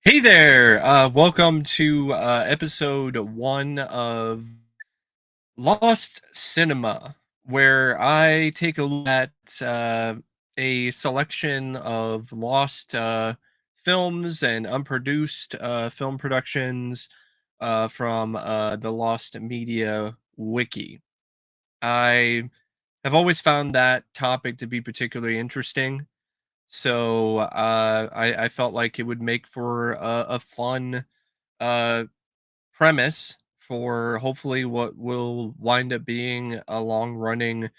Hey there! Welcome to episode one of Lost Cinema, where I take a look at a selection of lost films and unproduced film productions from the Lost Media Wiki. I have always found that topic to be particularly interesting, so I felt like it would make for a fun uh, premise for hopefully what will wind up being a long running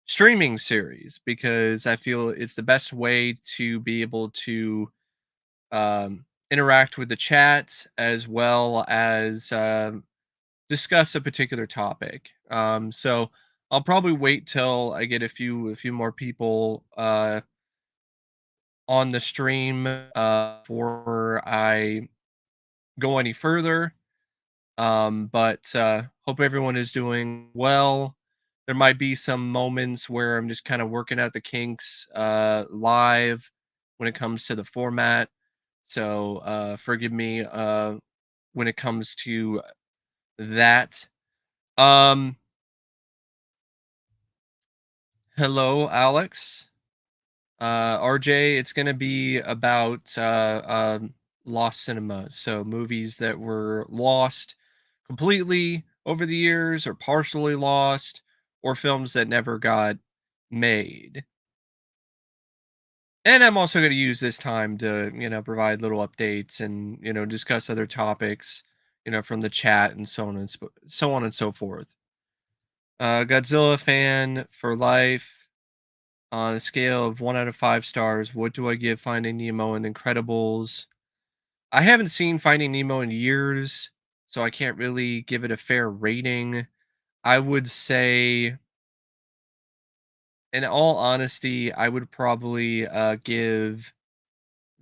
streaming series, because I feel it's the best way to be able to interact with the chat as well as discuss a particular topic. So I'll probably wait till I get a few more people on the stream before I go any further. But hope everyone is doing well. There might be some moments where I'm just kind of working out the kinks live when it comes to the format. So forgive me when it comes to that. Um, Hello, Alex. RJ, it's going to be about lost cinema. So movies that were lost completely over the years or partially lost, or films that never got made. And I'm also going to use this time to, provide little updates and, discuss other topics, from the chat and so on and so forth. Godzilla fan for life. On a scale of 1 out of 5 stars, what do I give Finding Nemo and Incredibles? I haven't seen Finding Nemo in years, so I can't really give it a fair rating. I would say, in all honesty, I would probably give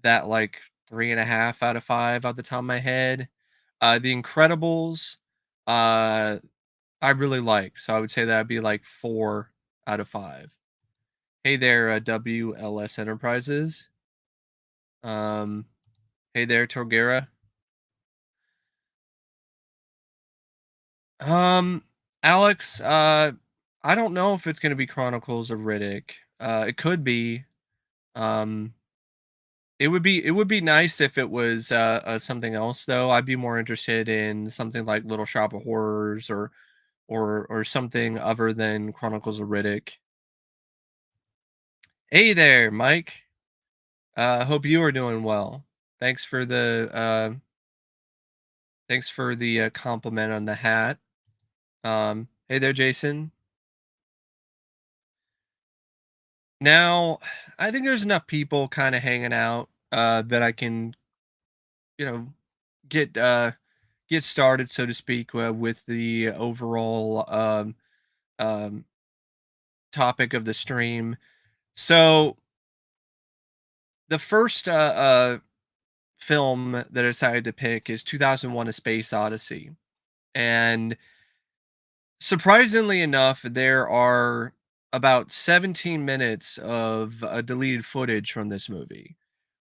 that like 3.5 out of 5 off the top of my head. The Incredibles, uh, I really like, so I would say that'd be like 4 out of 5. Hey there, WLS Enterprises. Um, Hey there, Torgera. Um, Alex, I don't know if it's gonna be Chronicles of Riddick. It could be. Um, it would be nice if it was something else though. I'd be more interested in something like Little Shop of Horrors or something other than Chronicles of Riddick. Hey there, Mike. Hope you are doing well. Thanks for the compliment on the hat. Hey there, Jason. Now, I think there's enough people kind of hanging out that I can, you know, get get started, so to speak, with the overall um, topic of the stream. So, the first film that I decided to pick is 2001: A Space Odyssey, and surprisingly enough, there are about 17 minutes of deleted footage from this movie,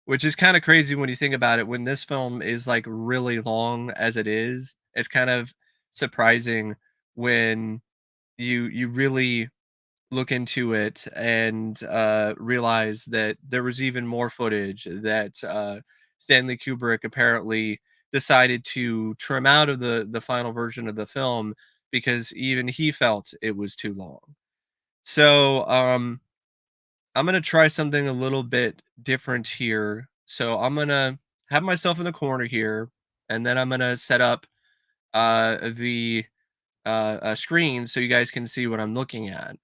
which is kind of crazy when you think about it. When this film is like really long as it is, it's kind of surprising when you really look into it and realize that there was even more footage that Stanley Kubrick apparently decided to trim out of the final version of the film because even he felt it was too long. So I'm gonna try something a little bit different here. So I'm gonna have myself in the corner here, and then I'm gonna set up the screen so you guys can see what I'm looking at.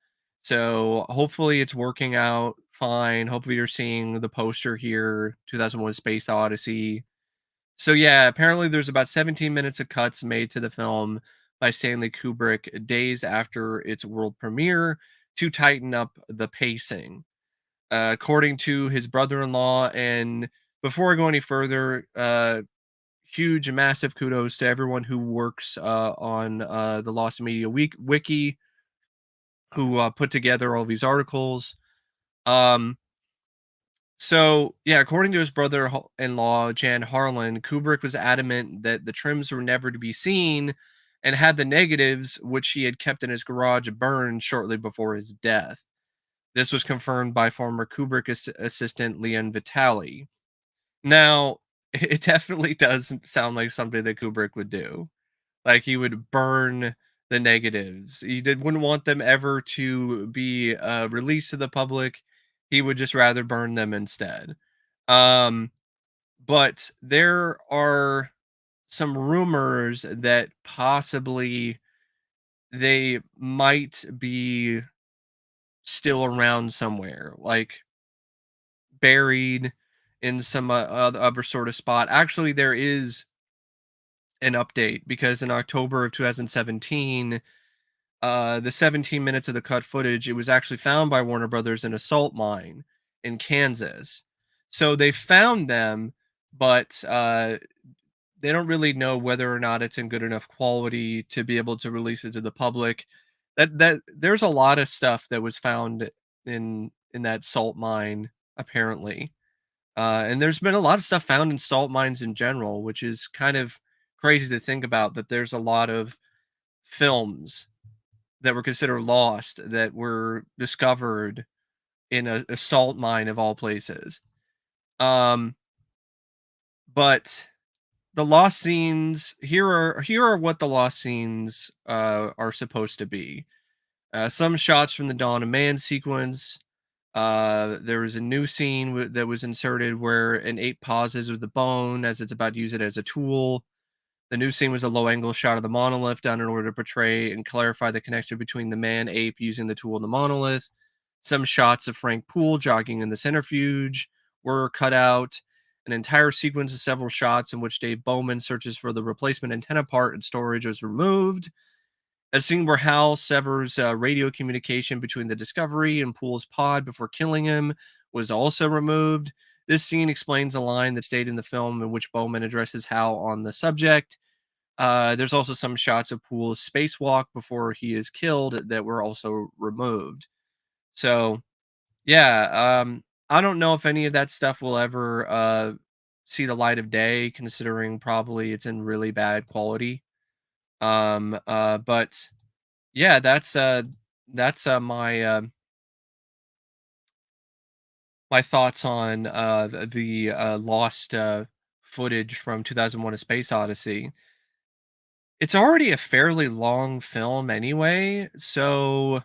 So hopefully it's working out fine. Hopefully you're seeing the poster here, 2001: Space Odyssey. So yeah, apparently there's about 17 minutes of cuts made to the film by Stanley Kubrick days after its world premiere to tighten up the pacing. According to his brother-in-law, and before I go any further, huge, massive kudos to everyone who works on the Lost Media Wiki, who put together all these articles. Um, So, yeah, according to his brother-in-law, Jan Harlan, Kubrick was adamant that the trims were never to be seen and had the negatives, which he had kept in his garage, burned shortly before his death. This was confirmed by former Kubrick assistant Leon Vitali. Now, it definitely does sound like something that Kubrick would do. Like, he would burn the negatives. Wouldn't want them ever to be, released to the public. He would just rather burn them instead. Um, but there are some rumors that possibly they might be still around somewhere, like, buried in some, other sort of spot. Actually, there is an update because in October of 2017, the 17 minutes of the cut footage, it was actually found by Warner Brothers in a salt mine in Kansas. So they found them, but they don't really know whether or not it's in good enough quality to be able to release it to the public. That there's a lot of stuff that was found in that salt mine apparently. And there's been a lot of stuff found in salt mines in general, which is kind of crazy to think about that there's a lot of films that were considered lost that were discovered in a salt mine of all places. Um, but the lost scenes here are what the lost scenes are supposed to be. Some shots from the Dawn of Man sequence. There was a new scene that was inserted where an ape pauses with the bone as it's about to use it as a tool. The new scene was a low angle shot of the monolith done in order to portray and clarify the connection between the man ape using the tool and the monolith. Some shots of Frank Poole jogging in the centrifuge were cut out. An entire sequence of several shots in which Dave Bowman searches for the replacement antenna part and storage was removed. A scene where Hal severs radio communication between the Discovery and Poole's pod before killing him was also removed. This scene explains a line that stayed in the film in which Bowman addresses Hal on the subject. There's also some shots of Poole's spacewalk before he is killed that were also removed. So, yeah, I don't know if any of that stuff will ever see the light of day, considering probably it's in really bad quality. But yeah, that's my thoughts on the lost footage from 2001: A Space Odyssey. It's already a fairly long film anyway, so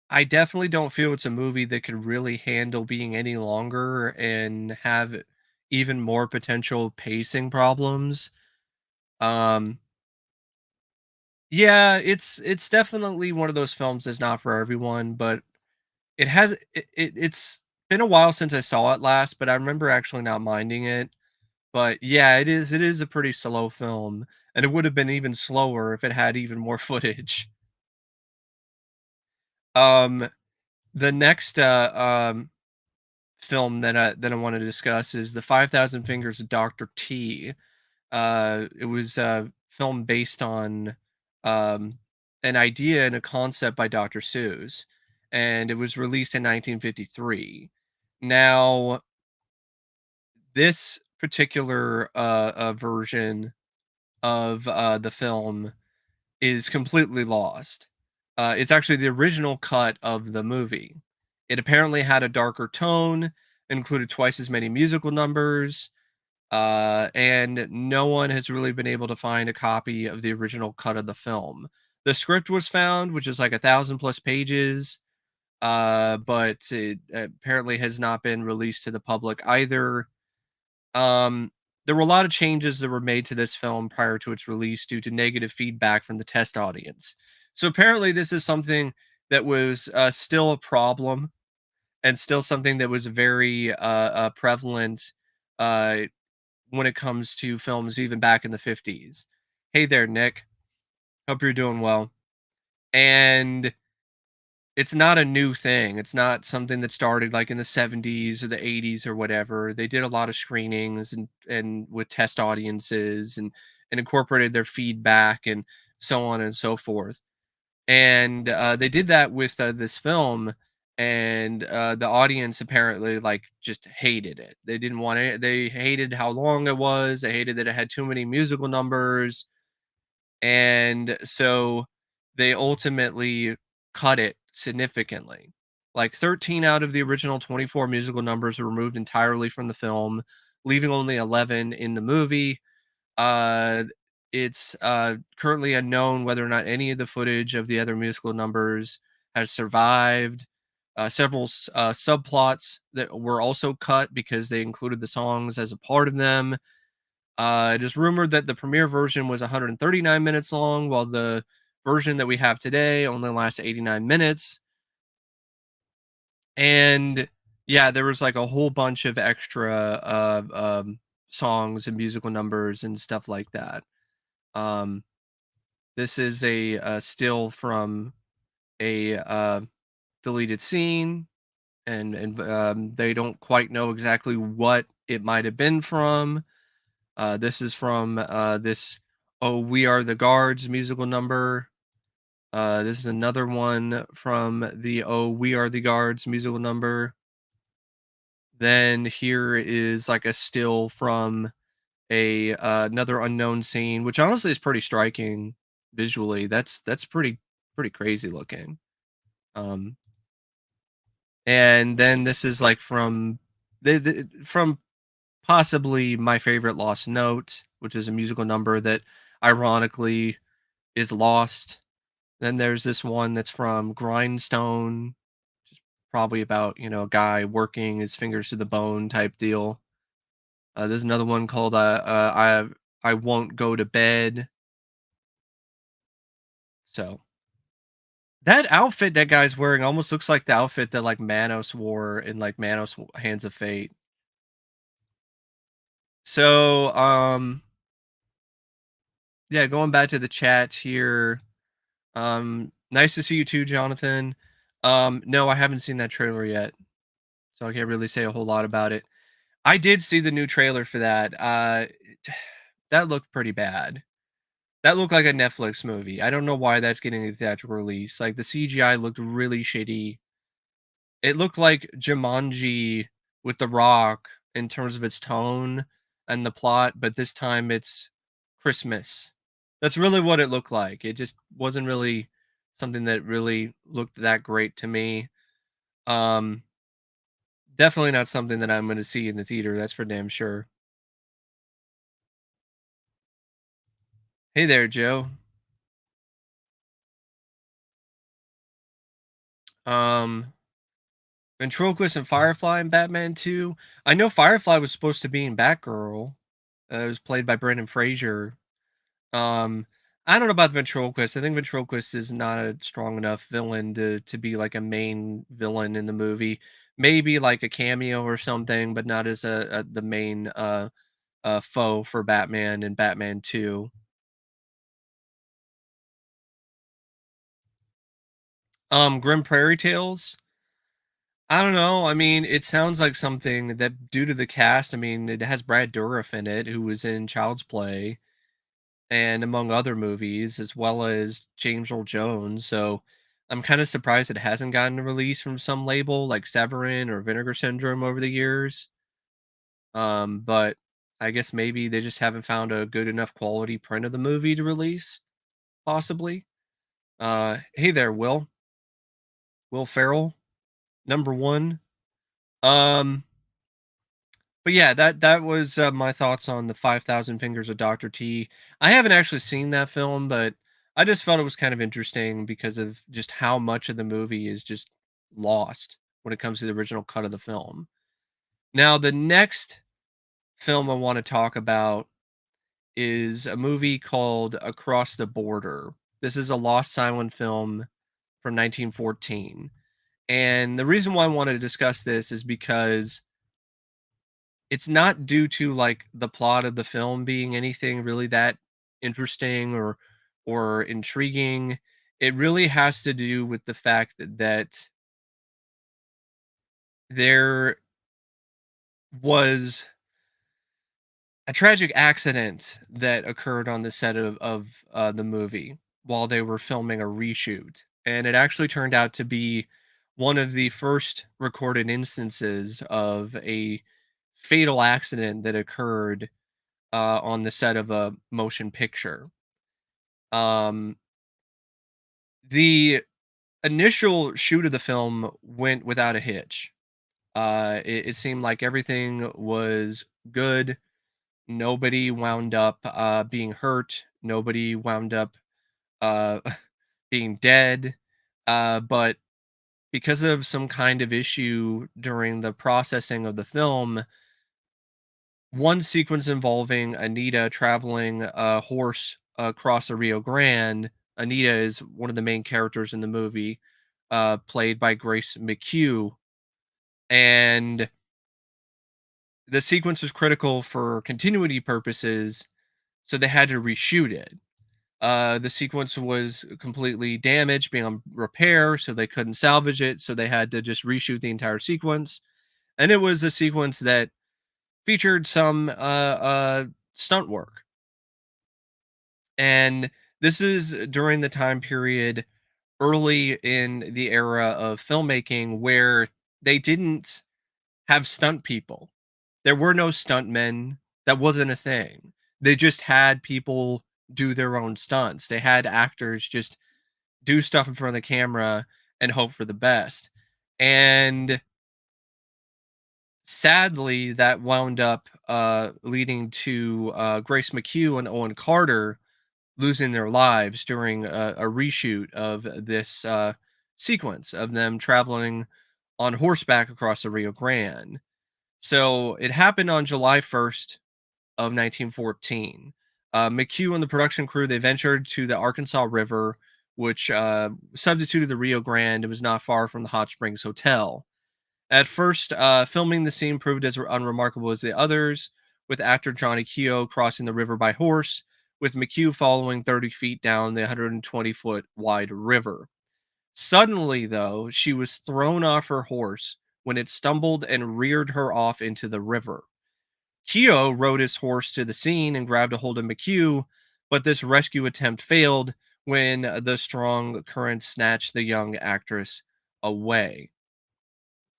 I definitely don't feel it's a movie that could really handle being any longer and have even more potential pacing problems. Um, yeah, it's definitely one of those films that's not for everyone, but it's been a while since I saw it last, but I remember actually not minding it. But yeah, it is a pretty slow film, and it would have been even slower if it had even more footage. Um, the next film that I want to discuss is The 5,000 Fingers of Dr. T. It was a film based on um, an idea and a concept by Dr. Seuss, and it was released in 1953. Now, this particular version of the film is completely lost. It's actually the original cut of the movie. It apparently had a darker tone, included twice as many musical numbers, and no one has really been able to find a copy of the original cut of the film. The script was found, which is like 1,000 plus pages, but it apparently has not been released to the public either. Um, there were a lot of changes that were made to this film prior to its release due to negative feedback from the test audience. So apparently, this is something that was still a problem and still something that was very prevalent uh, when it comes to films, even back in the 50s. Hey there, Nick. Hope you're doing well. And it's not a new thing. It's not something that started like in the 70s or the 80s or whatever. They did a lot of screenings and with test audiences and incorporated their feedback and so on and so forth. And they did that with this film. and the audience apparently like just hated it. They didn't want it. They hated how long it was. They hated that it had too many musical numbers, and so they ultimately cut it significantly. Like 13 out of the original 24 musical numbers were removed entirely from the film, leaving only 11 in the movie. uh, it's currently unknown whether or not any of the footage of the other musical numbers has survived. Several subplots that were also cut because they included the songs as a part of them. It is rumored that the premiere version was 139 minutes long, while the version that we have today only lasts 89 minutes. And yeah, there was like a whole bunch of extra songs and musical numbers and stuff like that. Um, This is a, still from a, deleted scene, and they don't quite know exactly what it might have been from. This is from, this "Oh, We Are the Guards" musical number. This is another one from the "Oh, We Are the Guards" musical number. Then here is, like, a still from another unknown scene, which honestly is pretty striking visually. That's pretty crazy looking. Um, and then this is like from from possibly my favorite Lost Note, which is a musical number that ironically is lost. Then there's this one that's from Grindstone, probably about, a guy working his fingers to the bone type deal. There's another one called I Won't Go to Bed. So that outfit that guy's wearing almost looks like the outfit that like Manos wore in like Hands of Fate. So yeah, going back to the chat here. Nice to see you too, Jonathan. No, I haven't seen that trailer yet, so I can't really say a whole lot about it. I did see the new trailer for that. That looked pretty bad. That looked like a Netflix movie. I don't know why that's getting a theatrical release. Like the CGI looked really shitty. It looked like Jumanji with The Rock in terms of its tone and the plot, but this time it's Christmas. That's really what it looked like. It just wasn't really something that really looked that great to me. Um, Definitely not something that I'm going to see in the theater. That's for damn sure. Hey there, Joe. Um, Ventriloquist and Firefly in Batman 2. I know Firefly was supposed to be in Batgirl. It was played by Brendan Fraser. Um, I don't know about the Ventriloquist. I think Ventriloquist is not a strong enough villain to be like a main villain in the movie. Maybe like a cameo or something, but not as a the main foe for Batman and Batman 2. Grim Prairie Tales. I don't know. I mean, it sounds like something that, due to the cast, I mean, it has Brad Dourif in it, who was in Child's Play and among other movies, as well as James Earl Jones. So I'm kind of surprised it hasn't gotten a release from some label like Severin or Vinegar Syndrome over the years. But I guess maybe they just haven't found a good enough quality print of the movie to release, possibly. Hey there, Will Ferrell, number one. Um, but yeah, that was my thoughts on the 5,000 Fingers of Dr. T. I haven't actually seen that film, but I just felt it was kind of interesting because of just how much of the movie is just lost when it comes to the original cut of the film. Now, the next film I want to talk about is a movie called Across the Border. This is a lost silent film from 1914. And the reason why I wanted to discuss this is because it's not due to like the plot of the film being anything really that interesting or intriguing. It really has to do with the fact that there was a tragic accident that occurred on the set of the movie while they were filming a reshoot, and it actually turned out to be one of the first recorded instances of a fatal accident that occurred on the set of a motion picture. Um, the initial shoot of the film went without a hitch. It seemed like everything was good. Nobody wound up being hurt. Nobody wound up uh, being dead. But because of some kind of issue during the processing of the film, one sequence involving Anita traveling a horse across the Rio Grande. Anita is one of the main characters in the movie, played by Grace McHugh, and the sequence was critical for continuity purposes, so they had to reshoot it. The sequence was completely damaged, beyond repair, so they couldn't salvage it, so they had to just reshoot the entire sequence. And it was a sequence that featured some stunt work. And this is during the time period early in the era of filmmaking where they didn't have stunt people. There were no stuntmen. That wasn't a thing. They just had people do their own stunts. They had actors just do stuff in front of the camera and hope for the best. And sadly, that wound up leading to Grace McHugh and Owen Carter losing their lives during a reshoot of this sequence of them traveling on horseback across the Rio Grande. So it happened on July 1st of 1914. McHugh and the production crew they ventured to the Arkansas River, which substituted the Rio Grande. It was not far from the Hot Springs Hotel. At first, filming the scene proved as unremarkable as the others, with actor Johnny Keogh crossing the river by horse, with McHugh following 30 feet down the 120-foot wide river. Suddenly, though, she was thrown off her horse when it stumbled and reared her off into the river. Keogh rode his horse to the scene and grabbed a hold of McHugh, but this rescue attempt failed when the strong current snatched the young actress away.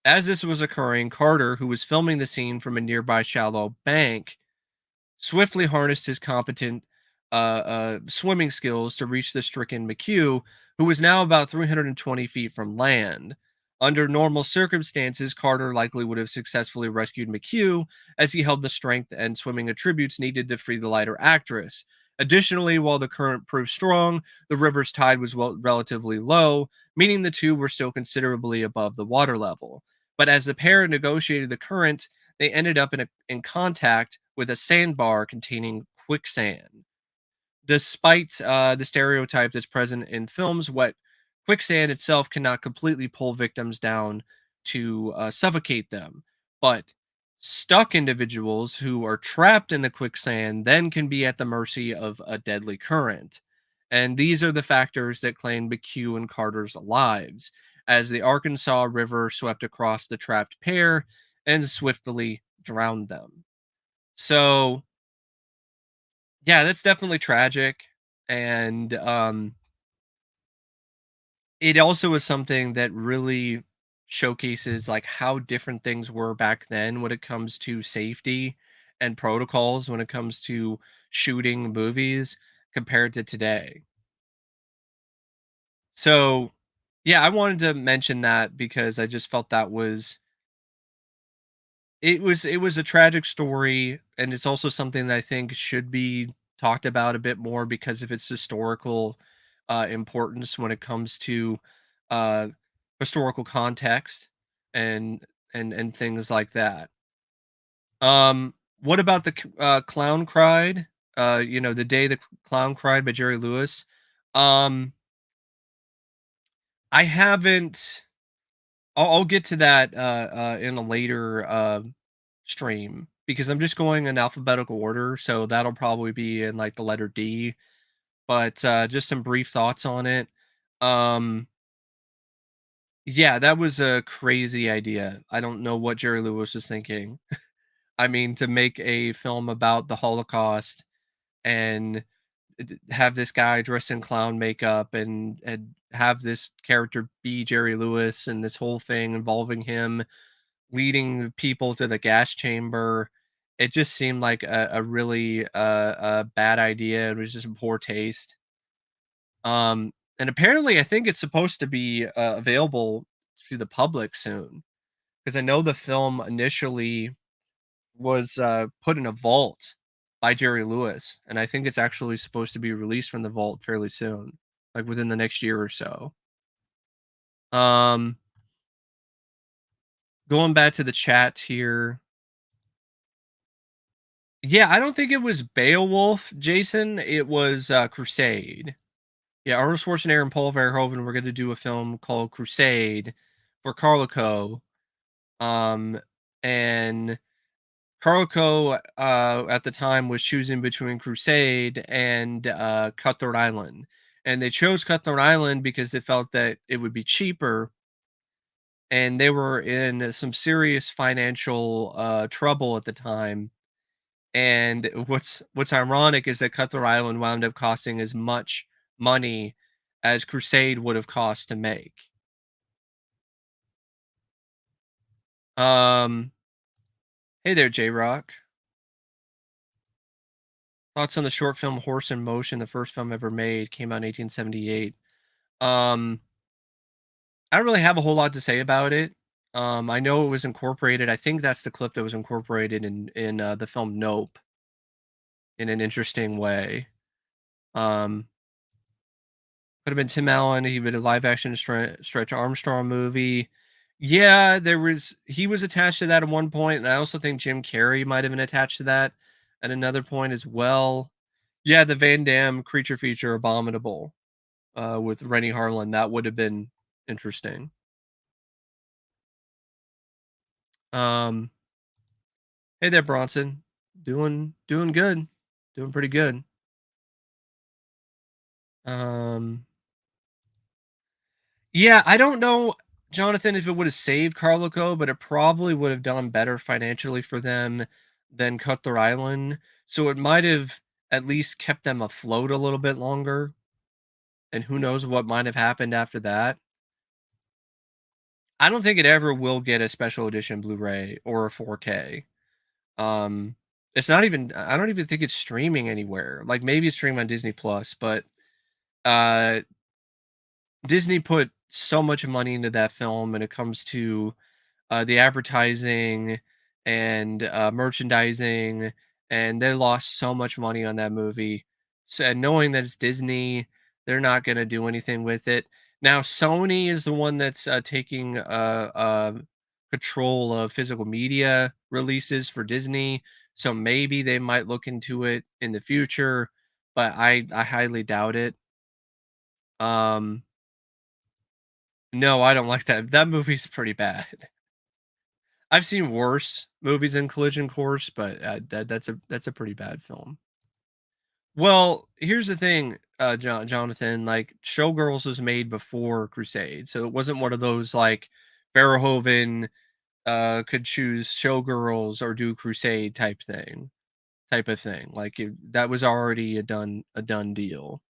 As this was occurring, Carter, who was filming the scene from a nearby shallow bank, swiftly harnessed his competent swimming skills to reach the stricken McHugh, who was now about 320 feet from land. Under normal circumstances, Carter likely would have successfully rescued McHugh, as he held the strength and swimming attributes needed to free the lighter actress. Additionally, while the current proved strong, the river's tide was relatively low, meaning the two were still considerably above the water level. But as the pair negotiated the current, they ended up in contact with a sandbar containing quicksand. Despite the stereotype that's present in films, what quicksand itself cannot completely pull victims down to suffocate them. But stuck individuals who are trapped in the quicksand then can be at the mercy of a deadly current. And these are the factors that claimed McHugh and Carter's lives as the Arkansas River swept across the trapped pair and swiftly drowned them. So, yeah, that's definitely tragic. And it also is something that really showcases like how different things were back then when it comes to safety and protocols when it comes to shooting movies compared to today. So, yeah, I wanted to mention that because I just felt that was it was a tragic story, and it's also something that I think should be talked about a bit more because of its historical importance when it comes to uh, historical context and and things like that. What about the clown cried? The day the clown cried by Jerry Lewis. Um, I haven't. I'll get to that in a later stream because I'm just going in alphabetical order, so that'll probably be in like the letter D. But just some brief thoughts on it. Um, yeah, that was a crazy idea. I don't know what Jerry Lewis was thinking. I mean, to make a film about the Holocaust and have this guy dressed in clown makeup and have this character be Jerry Lewis and this whole thing involving him leading people to the gas chamber. It just seemed like a really a bad idea. It was just poor taste. And apparently, I think it's supposed to be available to the public soon because I know the film initially was put in a vault by Jerry Lewis, and I think it's actually supposed to be released from the vault fairly soon, like within the next year or so. Um, Going back to the chat here, yeah, I don't think it was Beowulf, Jason. It was Crusade. Yeah, Arnold Schwarzenegger and Paul Verhoeven were going to do a film called Crusade for Carlico. Um, and Carlico at the time was choosing between Crusade and Cutthroat Island. And they chose Cutthroat Island because they felt that it would be cheaper and they were in some serious financial trouble at the time. And what's ironic is that Cutthroat Island wound up costing as much money as Crusade would have cost to make. Um, hey there, J Rock. Thoughts on the short film Horse in Motion, the first film ever made, came out in 1878. Um, I don't really have a whole lot to say about it. I know it was incorporated. I think that's the clip that was incorporated in the film Nope in an interesting way. Um, Could have been Tim Allen. He did a live action Stretch Armstrong movie. Yeah, he was attached to that at one point, and I also think Jim Carrey might have been attached to that at another point as well. Yeah, the Van Damme creature feature Abominable with Rennie Harlan, that would have been interesting. Um, hey there, Bronson. Doing good. Doing pretty good. Um, yeah, I don't know, Jonathan, if it would have saved Carlico, but it probably would have done better financially for them than Cutler Island. So it might have at least kept them afloat a little bit longer. And who knows what might have happened after that. I don't think it ever will get a special edition Blu-ray or a 4K. Um, it's not even I don't even think it's streaming anywhere. Like maybe it's streaming on Disney Plus, but uh Disney put so much money into that film when it comes to the advertising and merchandising, and they lost so much money on that movie. So, and knowing that it's Disney, they're not going to do anything with it. Now, Sony is the one that's taking control of physical media releases for Disney. So maybe they might look into it in the future, but I highly doubt it. Um, no, I don't like that. That movie's pretty bad. I've seen worse movies in Collision Course, but that's a pretty bad film. Well, here's the thing, Jonathan. Like Showgirls was made before Crusade, so it wasn't one of those like Verhoeven could choose Showgirls or do Crusade type of thing. Like that was already a done deal.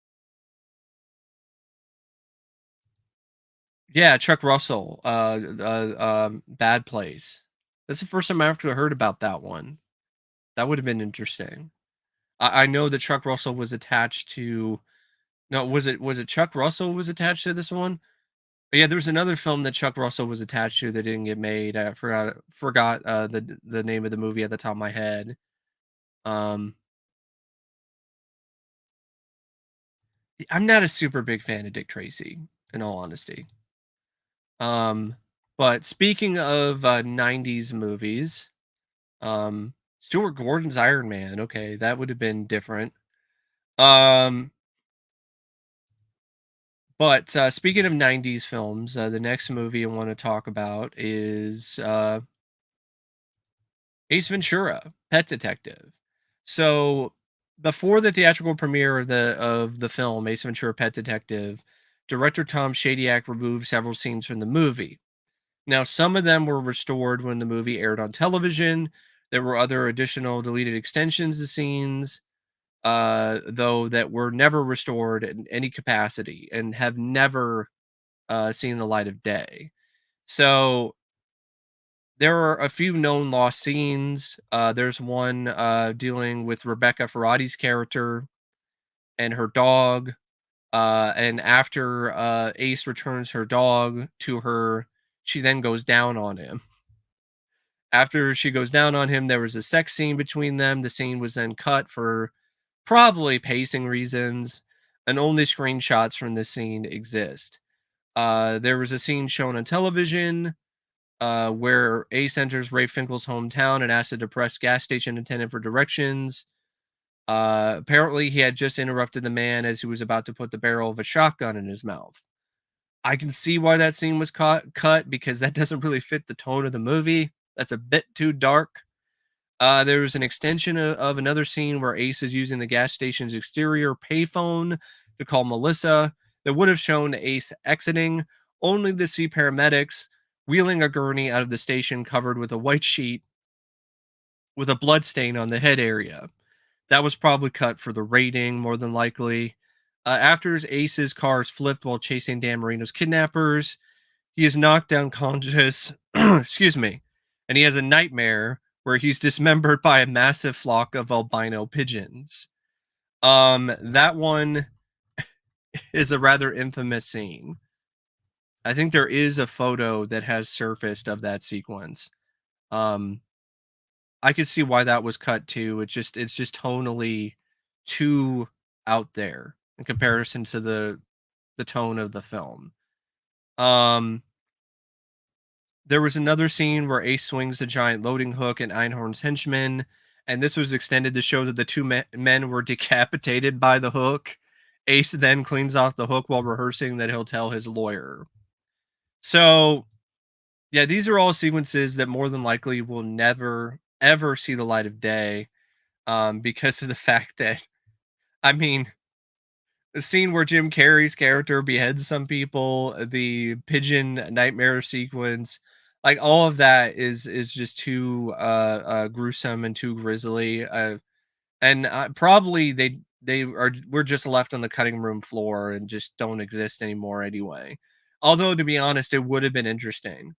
Yeah, Chuck Russell, Bad Place. That's the first time I ever heard about that one. That would have been interesting. I know that Chuck Russell was attached to no, was it Chuck Russell was attached to this one? But yeah, there was another film that Chuck Russell was attached to that didn't get made. I forgot the name of the movie at the top of my head. Um, I'm not a super big fan of Dick Tracy, in all honesty. Um, but speaking of 90s movies, Stuart Gordon's Iron Man. Okay, that would have been different. Um, But, speaking of '90s films, the next movie I wanna talk about is, Ace Ventura: Pet Detective. So, before the theatrical premiere of the film, Ace Ventura: Pet Detective, director Tom Shadyac removed several scenes from the movie. Now, some of them were restored when the movie aired on television. There were other additional deleted extensions to scenes. though, that were never restored in any capacity and have never seen the light of day. So there are a few known lost scenes. There's one dealing with Rebecca Ferrati's character and her dog. And after Ace returns her dog to her, she then goes down on him. After she goes down on him, there was a sex scene between them. The scene was then cut for probably pacing reasons, and only screenshots from this scene exist. There was a scene shown on television where Ace enters Ray Finkel's hometown and asks a depressed gas station attendant for directions. Apparently, he had just interrupted the man as he was about to put the barrel of a shotgun in his mouth. I can see why that scene was cut because that doesn't really fit the tone of the movie. That's a bit too dark. There was an extension of another scene where Ace is using the gas station's exterior payphone to call Melissa that would have shown Ace exiting, only to see paramedics wheeling a gurney out of the station covered with a white sheet with a blood stain on the head area. That was probably cut for the rating, more than likely. After Ace's car is flipped while chasing Dan Marino's kidnappers, he is knocked unconscious. Excuse me. And he has a nightmare where he's dismembered by a massive flock of albino pigeons. That one is a rather infamous scene. I think there is a photo that has surfaced of that sequence. Um, I could see why that was cut too. It's just tonally too out there in comparison to the tone of the film. Um, there was another scene where Ace swings a giant loading hook at Einhorn's henchmen, and this was extended to show that the two men were decapitated by the hook. Ace then cleans off the hook while rehearsing that he'll tell his lawyer. So, yeah, these are all sequences that more than likely will never ever see the light of day, because of the fact that, I mean, the scene where Jim Carrey's character beheads some people, the pigeon nightmare sequence, like all of that is just too gruesome and too grisly. And probably they are we're just left on the cutting room floor and just don't exist anymore anyway. Although to be honest, it would have been interesting.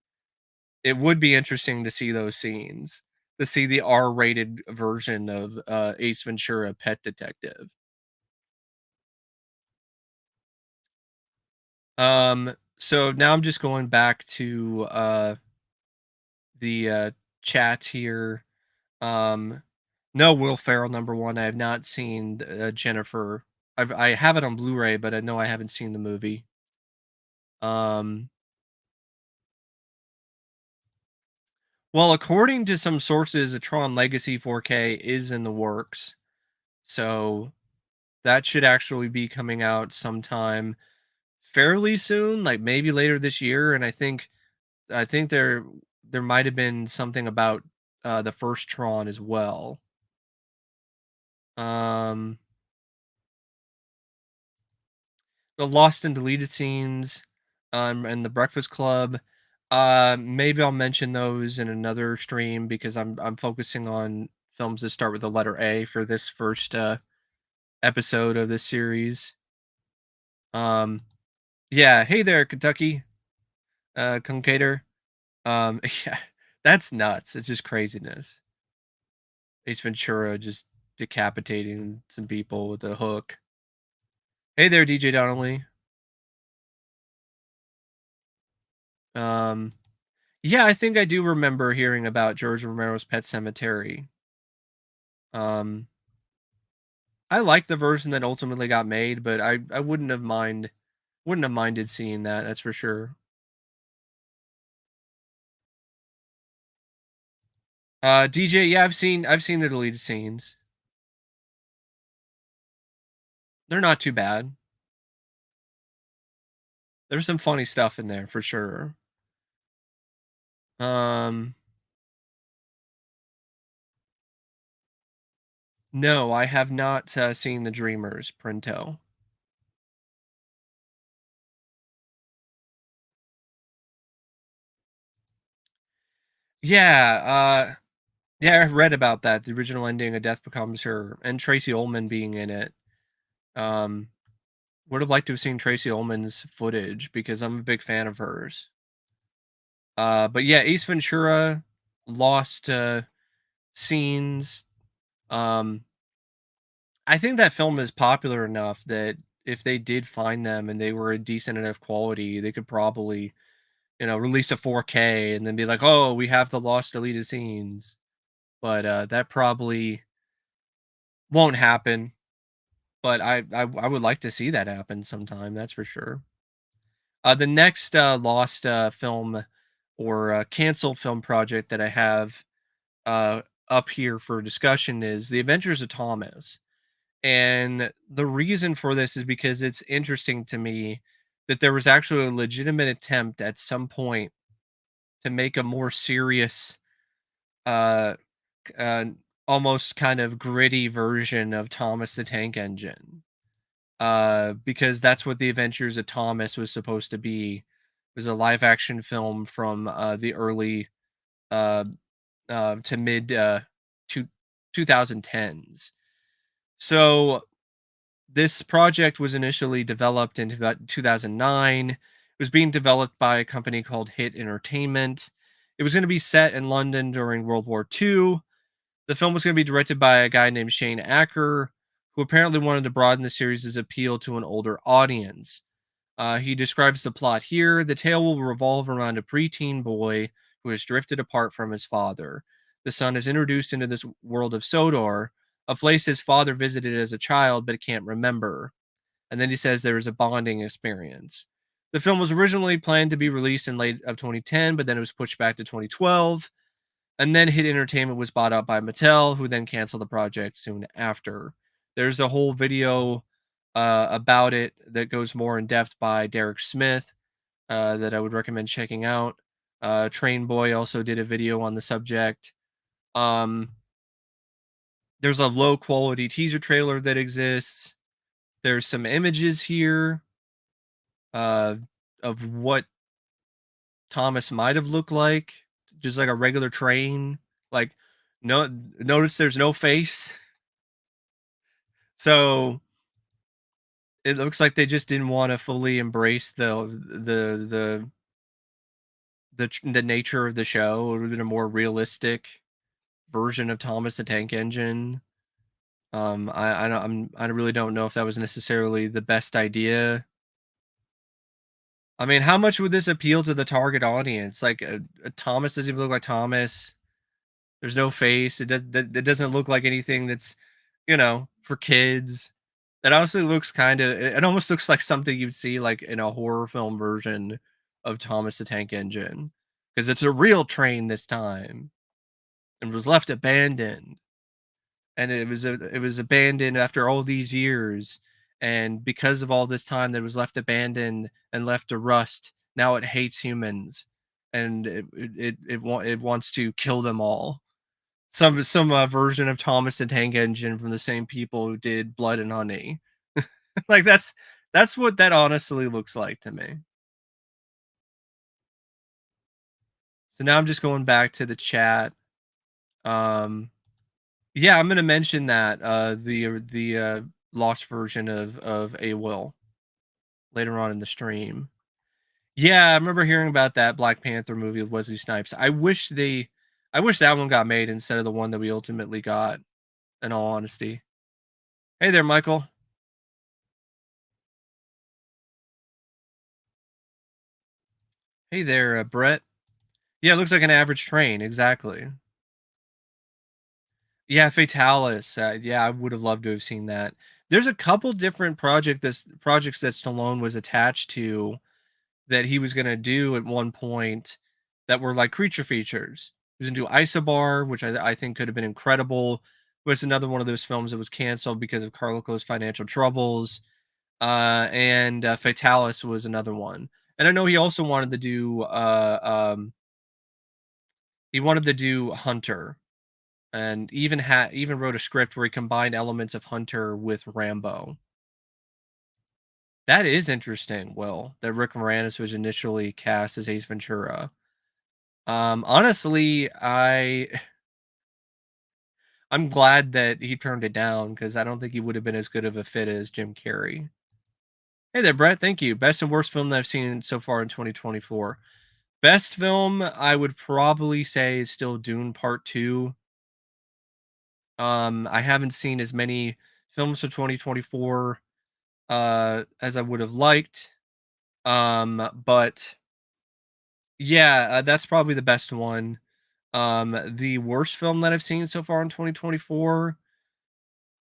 It would be interesting to see those scenes, to see the R-rated version of Ace Ventura: Pet Detective. So now I'm just going back to the chats here. Um, no Will Ferrell number one. I have not seen Jennifer. I have it on Blu-ray, but I know I haven't seen the movie. Um, well, according to some sources, a Tron Legacy 4K is in the works, so that should actually be coming out sometime fairly soon, like maybe later this year. And I think there might have been something about the first Tron as well. Um, the lost and deleted scenes, and the Breakfast Club. Maybe I'll mention those in another stream because I'm focusing on films that start with the letter A for this first episode of this series. Um, yeah. Hey there, Kentucky, Concater. Yeah, that's nuts. It's just craziness. Ace Ventura just decapitating some people with a hook. Hey there, DJ Donnelly. Um, yeah, I think I do remember hearing about George Romero's Pet Cemetery. Um, I like the version that ultimately got made, but I wouldn't have minded seeing that. That's for sure. DJ, yeah, I've seen the deleted scenes. They're not too bad. There's some funny stuff in there for sure. Um, no, I have not seen the Dreamers printo. Yeah, Yeah, I read about that, the original ending of Death Becomes Her, and Tracy Ullman being in it. Um, would have liked to have seen Tracy Ullman's footage because I'm a big fan of hers. But yeah, Ace Ventura, Lost, scenes. Um, I think that film is popular enough that if they did find them and they were a decent enough quality, they could probably, release a 4K and then be like, "Oh, we have the lost deleted scenes." But that probably won't happen. But I would like to see that happen sometime. That's for sure. The next lost film or canceled film project that I have uh, up here for discussion is The Adventures of Thomas. And the reason for this is because it's interesting to me that there was actually a legitimate attempt at some point to make a more serious, uh, almost kind of gritty version of Thomas the Tank Engine. Because that's what The Adventures of Thomas was supposed to be. It was a live action film from the early uh, to mid two, 2010s. So this project was initially developed in about 2009. It was being developed by a company called Hit Entertainment. It was going to be set in London during World War II. The film was going to be directed by a guy named Shane Acker, who apparently wanted to broaden the series' appeal to an older audience. He describes the plot here. The tale will revolve around a preteen boy who has drifted apart from his father. The son is introduced into this world of Sodor, a place his father visited as a child but can't remember. And then he says there is a bonding experience. The film was originally planned to be released in late of 2010, but then it was pushed back to 2012. And then Hit Entertainment was bought out by Mattel, who then canceled the project soon after. There's a whole video about it that goes more in depth by Derek Smith that I would recommend checking out. Train Boy also did a video on the subject. Um, there's a low quality teaser trailer that exists. There's some images here uh, of what Thomas might have looked like, just like a regular train. Like, no, notice there's no face. So it looks like they just didn't want to fully embrace the nature of the show. It would have been a more realistic version of Thomas the Tank Engine. I really don't know if that was necessarily the best idea. I mean, how much would this appeal to the target audience? Like, Thomas doesn't even look like Thomas. There's no face. It doesn't look like anything that's, for kids. It honestly looks it almost looks like something you'd see like in a horror film version of Thomas the Tank Engine. Because it's a real train this time and was left abandoned. And it was abandoned after all these years. And because of all this time that it was left abandoned and left to rust, now it hates humans and it wants to kill them all. Some version of Thomas the Tank Engine from the same people who did Blood and Honey. Like that's what that honestly looks like to me. So now I'm just going back to the chat. Um, yeah, I'm gonna mention that the lost version of A Will later on in the stream. Yeah, I remember hearing about that Black Panther movie with Wesley Snipes. I wish that one got made instead of the one that we ultimately got. In all honesty. Hey there, Michael. Hey there, Brett. Yeah, it looks like an average train, exactly. Yeah, Fatalis. Yeah, I would have loved to have seen that. There's a couple different projects that Stallone was attached to that he was gonna do at one point that were like creature features. He was gonna do Isobar, which I think could have been incredible. Was another one of those films that was canceled because of Carlico's financial troubles. And Fatalis was another one. And I know he also wanted to do he wanted to do Hunter, and even wrote a script where he combined elements of Hunter with Rambo. That is interesting, Will, that Rick Moranis was initially cast as Ace Ventura. Honestly, I'm glad that he turned it down because I don't think he would have been as good of a fit as Jim Carrey. Hey there, Brett. Thank you. Best and worst film that I've seen so far in 2024. Best film, I would probably say is still Dune Part 2. I haven't seen as many films for 2024 as I would have liked. But yeah, that's probably the best one. The worst film that I've seen so far in 2024,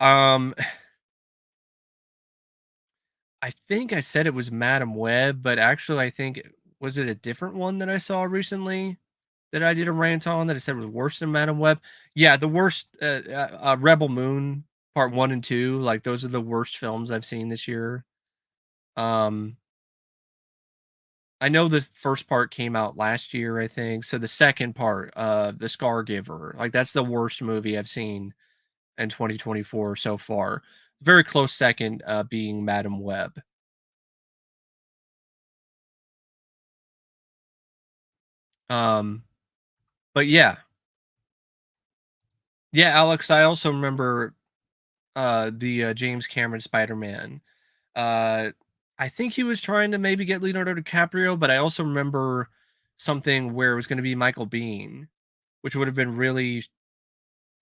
um, I think I said it was Madam Web, but actually I think was it a different one that I saw recently that I did a rant on that I said was worse than Madam Web? Yeah, the worst Rebel Moon Part 1 and 2, like those are the worst films I've seen this year. Um I know the first part came out last year, I think. So the second part, The Scar Giver, like that's the worst movie I've seen in 2024 so far. Very close second being Madam Web. Um but yeah. Yeah, Alex, I also remember the James Cameron Spider-Man. Uh I think he was trying to maybe get Leonardo DiCaprio, but I also remember something where it was going to be Michael Bean, which would have been really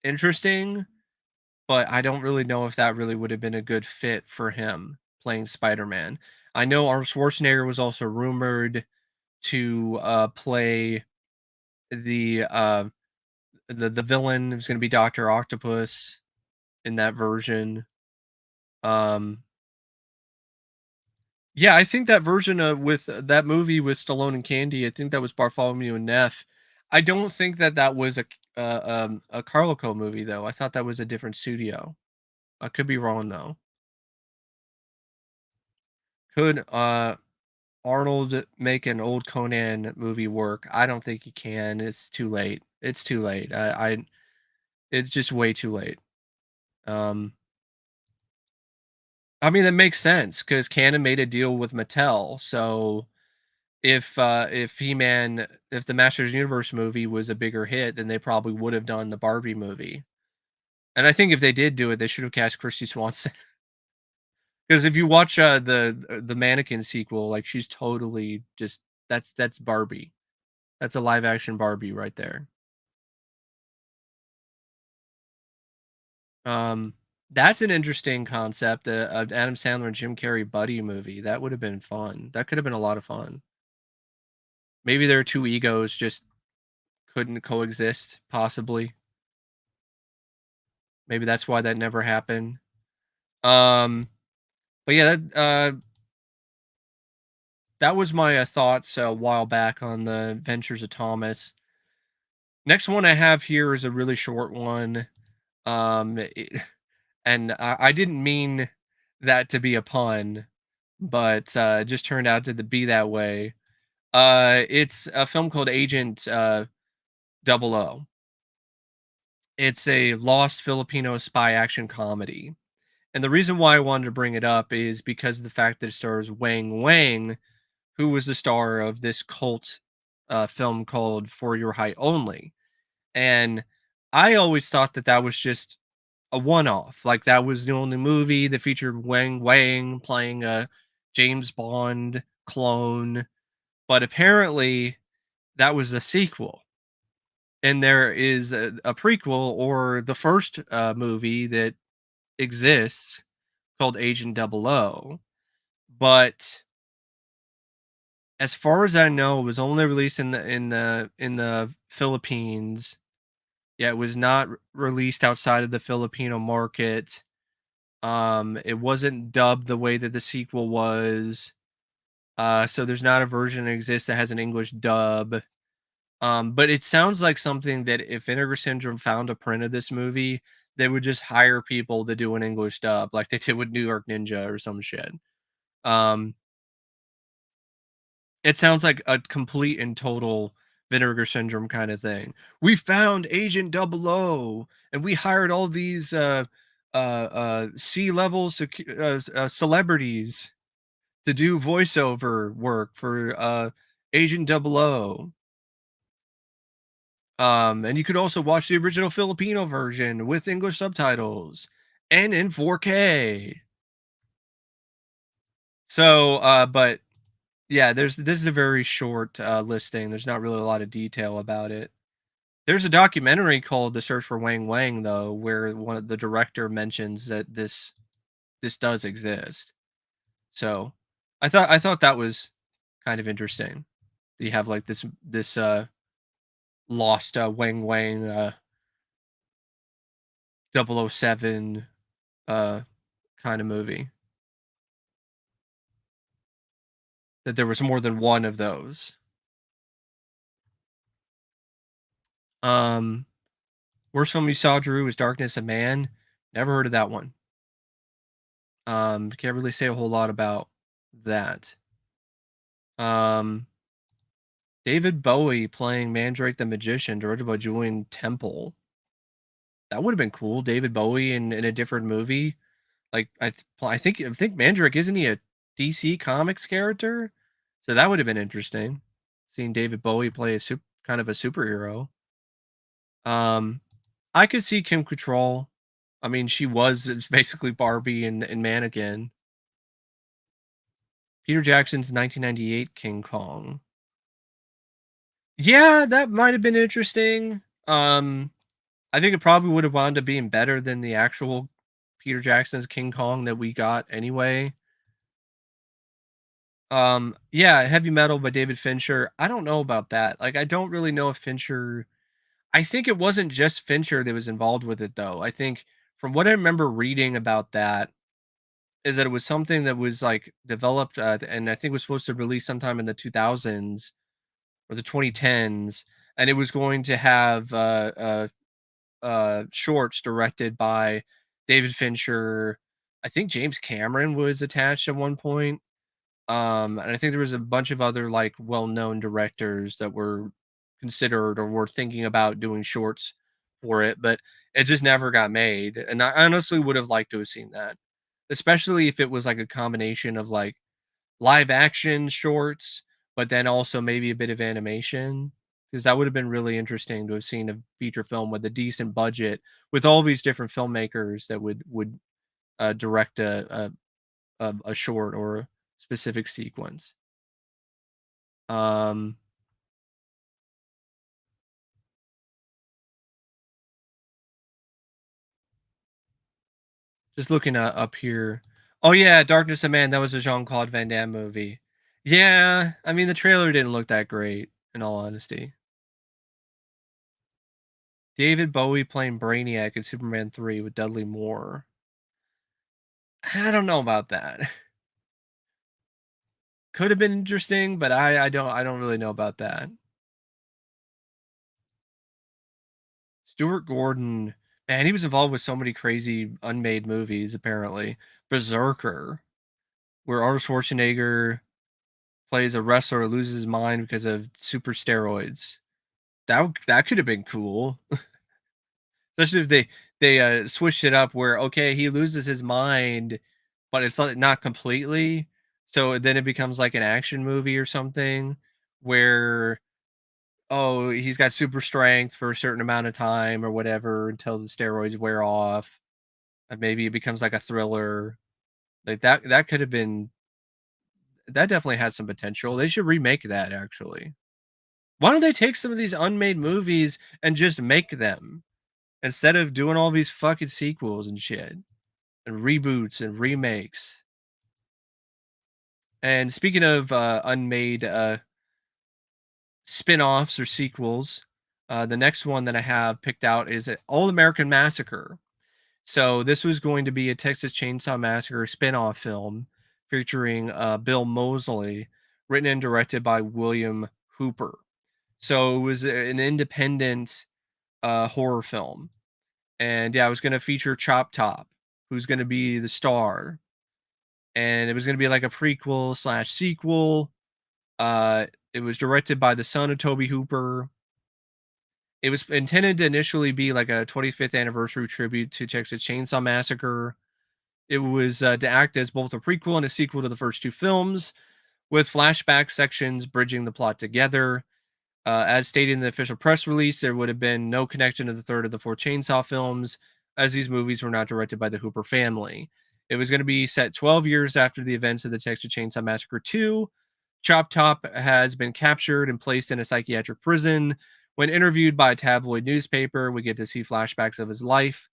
interesting, but I don't really know if that really would have been a good fit for him playing Spider-Man. I know Arnold Schwarzenegger was also rumored to play the uh the villain. It was going to be Doctor Octopus in that version. Um yeah, I think that version of with that movie with Stallone and Candy, I think that was Bartholomew and Neff. I don't think that that was a Carlico movie though. I thought that was a different studio. I could be wrong though. Could Arnold make an old Conan movie work? I don't think he can. It's too late. It's too late. It's just way too late. Um, I mean that makes sense because Canon made a deal with Mattel. So if He-Man, if the Masters of the Universe movie was a bigger hit, then they probably would have done the Barbie movie. And I think if they did do it, they should have cast Christy Swanson. Because if you watch the Mannequin sequel, like she's totally just that's Barbie. That's a live action Barbie right there. Um, that's an interesting concept. Adam Sandler and Jim Carrey buddy movie. That would have been fun. That could have been a lot of fun. Maybe their two egos just couldn't coexist. Possibly. Maybe that's why that never happened. Um, but yeah, that was my thoughts a while back on the Adventures of Thomas. Next one I have here is a really short one. And I didn't mean that to be a pun, but it just turned out to be that way. It's a film called Agent Double O. It's a lost Filipino spy action comedy. And the reason why I wanted to bring it up is because of the fact that it stars Wang Wang, who was the star of this cult film called For Your Height Only. And I always thought that that was just a one-off. Like that was the only movie that featured Wang Wang playing a James Bond clone. But apparently that was a sequel. And there is a prequel or the first movie that exists called Agent Double O. But as far as I know, it was only released in the Philippines. Yeah, it was not released outside of the Filipino market. It wasn't dubbed the way that the sequel was. So there's not a version that exists that has an English dub. But it sounds like something that if Vinegar Syndrome found a print of this movie, they would just hire people to do an English dub, like they did with New York Ninja or some shit. Um, it sounds like a complete and total Vinegar Syndrome kind of thing. We found Agent Double O, and we hired all these C-level celebrities to do voiceover work for Agent Double O. And you could also watch the original Filipino version with English subtitles and in 4K. So, but yeah, this is a very short listing. There's not really a lot of detail about it. There's a documentary called The Search for Wang Wang though, where one of the director mentions that this does exist. So, I thought that was kind of interesting. You have like this lost Wang Wang 007 uh kind of movie. That there was more than one of those. Um Worst film you saw, Drew, was Darkness of Man. Never heard of that one. Can't really say a whole lot about that. Um David Bowie playing Mandrake the Magician, directed by Julian Temple. That would have been cool. David Bowie in a different movie. Like I think Mandrake, isn't he a DC Comics character? So that would have been interesting. Seeing David Bowie play a kind of a superhero. Um I could see Kim Cattrall. I mean, she was basically Barbie and Mannequin. Peter Jackson's 1998 King Kong. Yeah, that might have been interesting. I think it probably would have wound up being better than the actual Peter Jackson's King Kong that we got anyway. Yeah, Heavy Metal by David Fincher. I don't know about that. Like, I don't really know if Fincher. I think it wasn't just Fincher that was involved with it, though. I think from what I remember reading about that is that it was something that was like developed, and I think was supposed to release sometime in the 2000s or the 2010s, and it was going to have shorts directed by David Fincher. I think James Cameron was attached at one point. And I think there was a bunch of other like well-known directors that were considered or were thinking about doing shorts for it, but it just never got made. And I honestly would have liked to have seen that, especially if it was like a combination of like live action shorts, but then also maybe a bit of animation. Because that would have been really interesting to have seen a feature film with a decent budget, with all these different filmmakers that would direct a short or a specific sequence. Um, just looking up here. Oh yeah, Darkness of Man. That was a Jean Claude Van Damme movie. Yeah, I mean the trailer didn't look that great. In all honesty, David Bowie playing Brainiac in Superman 3 with Dudley Moore. I don't know about that. Could have been interesting, but I don't really know about that. Stuart Gordon, man, he was involved with so many crazy unmade movies. Apparently, Berserker, where Arnold Schwarzenegger plays a wrestler who loses his mind because of super steroids. That could have been cool, especially if they switched it up where okay he loses his mind, but it's not completely. So then it becomes like an action movie or something where oh, he's got super strength for a certain amount of time or whatever until the steroids wear off. And maybe it becomes like a thriller. Like that could have been that definitely has some potential. They should remake that actually. Why don't they take some of these unmade movies and just make them instead of doing all these fucking sequels and shit and reboots and remakes? And speaking of unmade spin-offs or sequels, the next one that I have picked out is All-American Massacre. So this was going to be a Texas Chainsaw Massacre spin-off film featuring Bill Moseley, written and directed by William Hooper. So it was an independent horror film, and yeah, it was going to feature Chop Top, who's going to be the star, and it was going to be like a prequel slash sequel. It was directed by the son of Toby Hooper. It was intended to initially be like a 25th anniversary tribute to Texas Chainsaw Massacre. It was to act as both a prequel and a sequel to the first two films, with flashback sections bridging the plot together. As stated in the official press release, there would have been no connection to the third or the fourth Chainsaw films, as these movies were not directed by the Hooper family. It was going to be set 12 years after the events of the Texas Chainsaw Massacre 2. Chop Top has been captured and placed in a psychiatric prison. When interviewed by a tabloid newspaper, we get to see flashbacks of his life.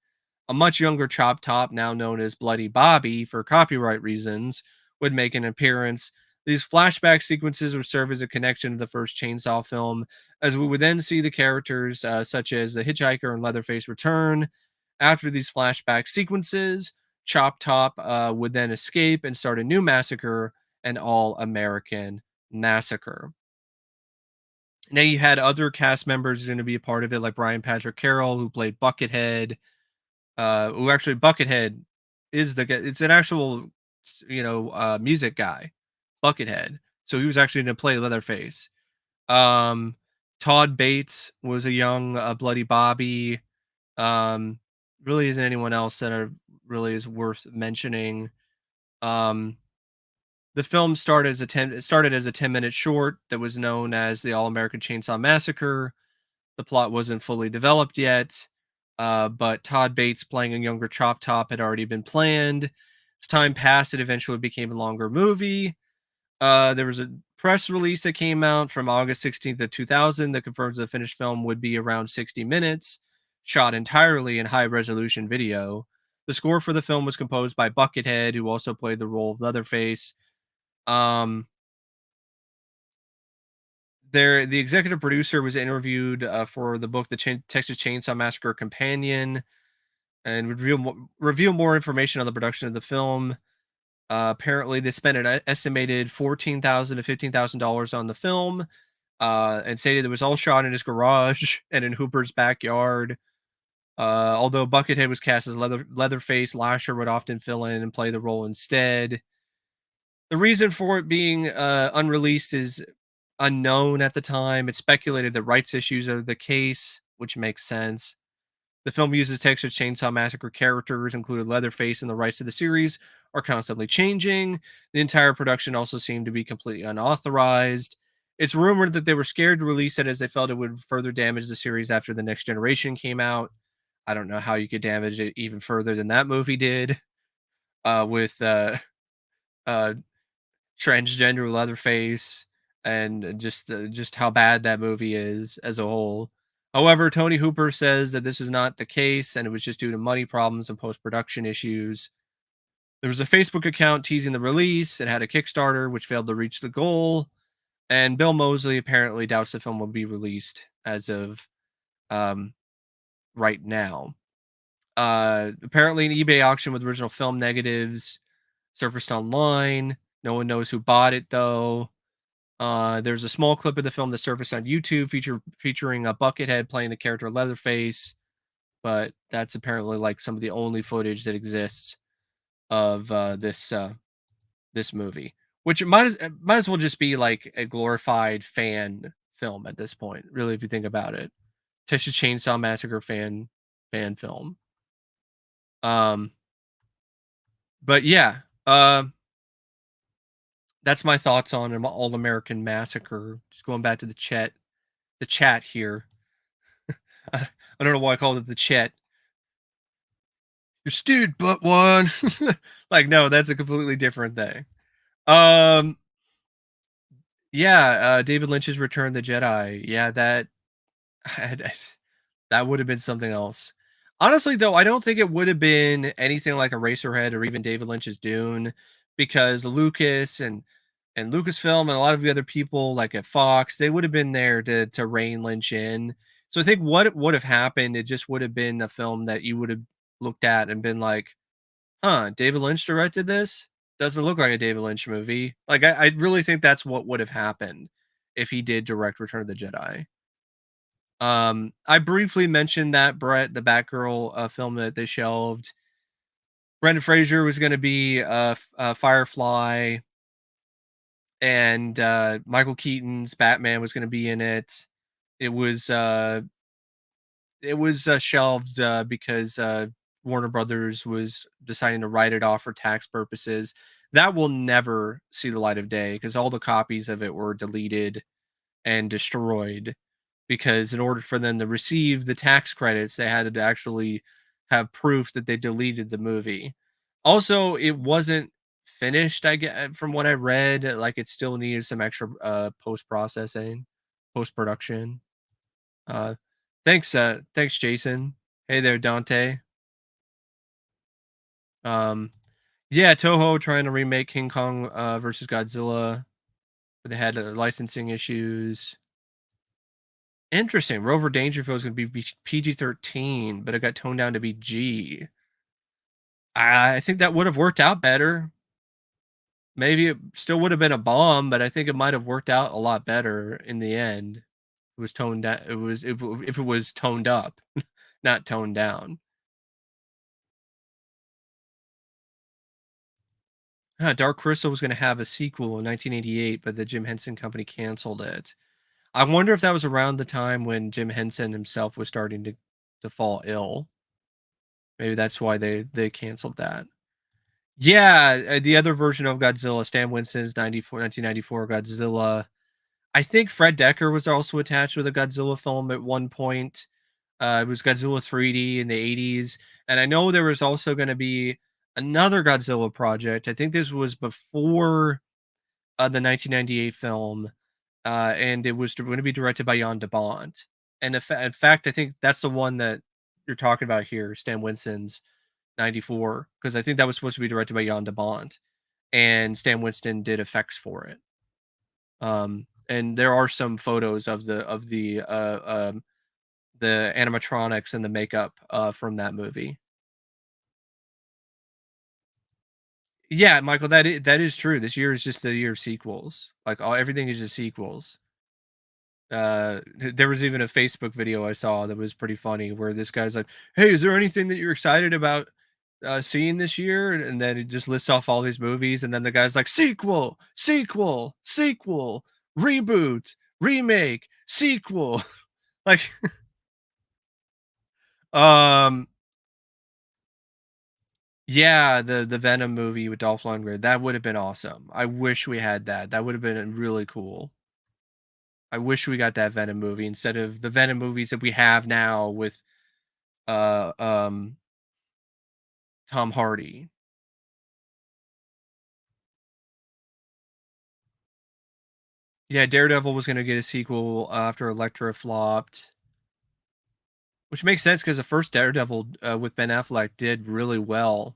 A much younger Chop Top, now known as Bloody Bobby for copyright reasons, would make an appearance. These flashback sequences would serve as a connection to the first Chainsaw film, as we would then see the characters such as the Hitchhiker and Leatherface return. After these flashback sequences, Chop Top would then escape and start a new massacre, an All-American Massacre. Now you had other cast members going to be a part of it, like Brian Patrick Carroll, who played Buckethead. Who actually Buckethead is the guy. It's an actual, music guy, Buckethead. So he was actually going to play Leatherface. Um, Todd Bates was a young Bloody Bobby. Um, really isn't anyone else that really is worth mentioning. Um, the film started as a 10-minute short that was known as the All-American Chainsaw Massacre. The plot wasn't fully developed yet, but Todd Bates playing a younger Chop Top had already been planned. As time passed, it eventually became a longer movie. There was a press release that came out from August 16th of 2000 that confirms the finished film would be around 60 minutes, shot entirely in high resolution video. The score for the film was composed by Buckethead, who also played the role of Leatherface. Um, the executive producer was interviewed for the book, Texas Chainsaw Massacre Companion, and would reveal more information on the production of the film. Apparently, they spent an estimated $14,000 to $15,000 on the film, and stated it was all shot in his garage and in Hooper's backyard. Although Buckethead was cast as Leatherface, Lasher would often fill in and play the role instead. The reason for it being unreleased is unknown at the time. It's speculated that rights issues are the case, which makes sense. The film uses Texas Chainsaw Massacre characters, including Leatherface, and the rights to the series are constantly changing. The entire production also seemed to be completely unauthorized. It's rumored that they were scared to release it as they felt it would further damage the series after The Next Generation came out. I don't know how you could damage it even further than that movie did, with uh, transgender Leatherface and just how bad that movie is as a whole. However, Tony Hooper says that this is not the case and it was just due to money problems and post-production issues. There was a Facebook account teasing the release. It had a Kickstarter which failed to reach the goal, and Bill Moseley apparently doubts the film will be released as of um, right now. Apparently, an eBay auction with original film negatives surfaced online. No one knows who bought it though. There's a small clip of the film that surfaced on YouTube featuring a Buckethead playing the character Leatherface, but that's apparently like some of the only footage that exists of this movie, which might as well just be like a glorified fan film at this point. Really, if you think about it, Texas Chainsaw Massacre fan film. Um, but yeah, that's my thoughts on an All-American Massacre. Just going back to the chat here. I don't know why I called it the chat. You're stupid, but one. Like, no, that's a completely different thing. Um, yeah, David Lynch's Return of the Jedi. Yeah, that would have been something else. Honestly, though, I don't think it would have been anything like Eraserhead or even David Lynch's Dune, because Lucas and Lucasfilm and a lot of the other people like at Fox, they would have been there to rein Lynch in. So I think what would have happened, it just would have been a film that you would have looked at and been like, huh, David Lynch directed this? Doesn't look like a David Lynch movie. Like I really think that's what would have happened if he did direct Return of the Jedi. I briefly mentioned that Brett, the Batgirl film that they shelved. Brendan Fraser was going to be Firefly, and Michael Keaton's Batman was going to be in it. It was shelved because Warner Brothers was deciding to write it off for tax purposes. That will never see the light of day because all the copies of it were deleted and destroyed because in order for them to receive the tax credits, they had to actually have proof that they deleted the movie. Also, it wasn't finished, I get from what I read, like it still needed some extra post processing, post production. Uh thanks Jason. Hey there Dante. Um yeah, Toho trying to remake King Kong versus Godzilla, but they had licensing issues. Interesting. Rover Dangerfield is going to be PG-13, but it got toned down to be G. I think that would have worked out better. Maybe it still would have been a bomb, but I think it might have worked out a lot better in the end. It was toned down. It was if it was toned up, not toned down. Dark Crystal was going to have a sequel in 1988, but the Jim Henson Company canceled it. I wonder if that was around the time when Jim Henson himself was starting to fall ill. Maybe that's why they canceled that. Yeah, the other version of Godzilla, Stan Winston's 1994 Godzilla. I think Fred Decker was also attached with a Godzilla film at one point. It was Godzilla 3D in the 80s. And I know there was also going to be another Godzilla project. I think this was before the 1998 film. And it was going to be directed by Jan de Bont. And in fact, I think that's the one that you're talking about here, Stan Winston's 94, because I think that was supposed to be directed by Jan de Bont, and Stan Winston did effects for it. And there are some photos of the animatronics and the makeup from that movie. Yeah, Michael, that is true. This year is just the year of sequels. Like everything is just sequels. There was even a Facebook video I saw that was pretty funny where this guy's like, "Hey, is there anything that you're excited about seeing this year?" And then it just lists off all these movies, and then the guy's like, "Sequel, sequel, sequel, reboot, remake, sequel." Like, um, yeah, the Venom movie with Dolph Lundgren, that would have been awesome. I wish we had that. That would have been really cool. I wish we got that Venom movie instead of the Venom movies that we have now with uh um Tom Hardy. Yeah, Daredevil was gonna get a sequel after Elektra flopped, which makes sense because the first Daredevil with Ben Affleck did really well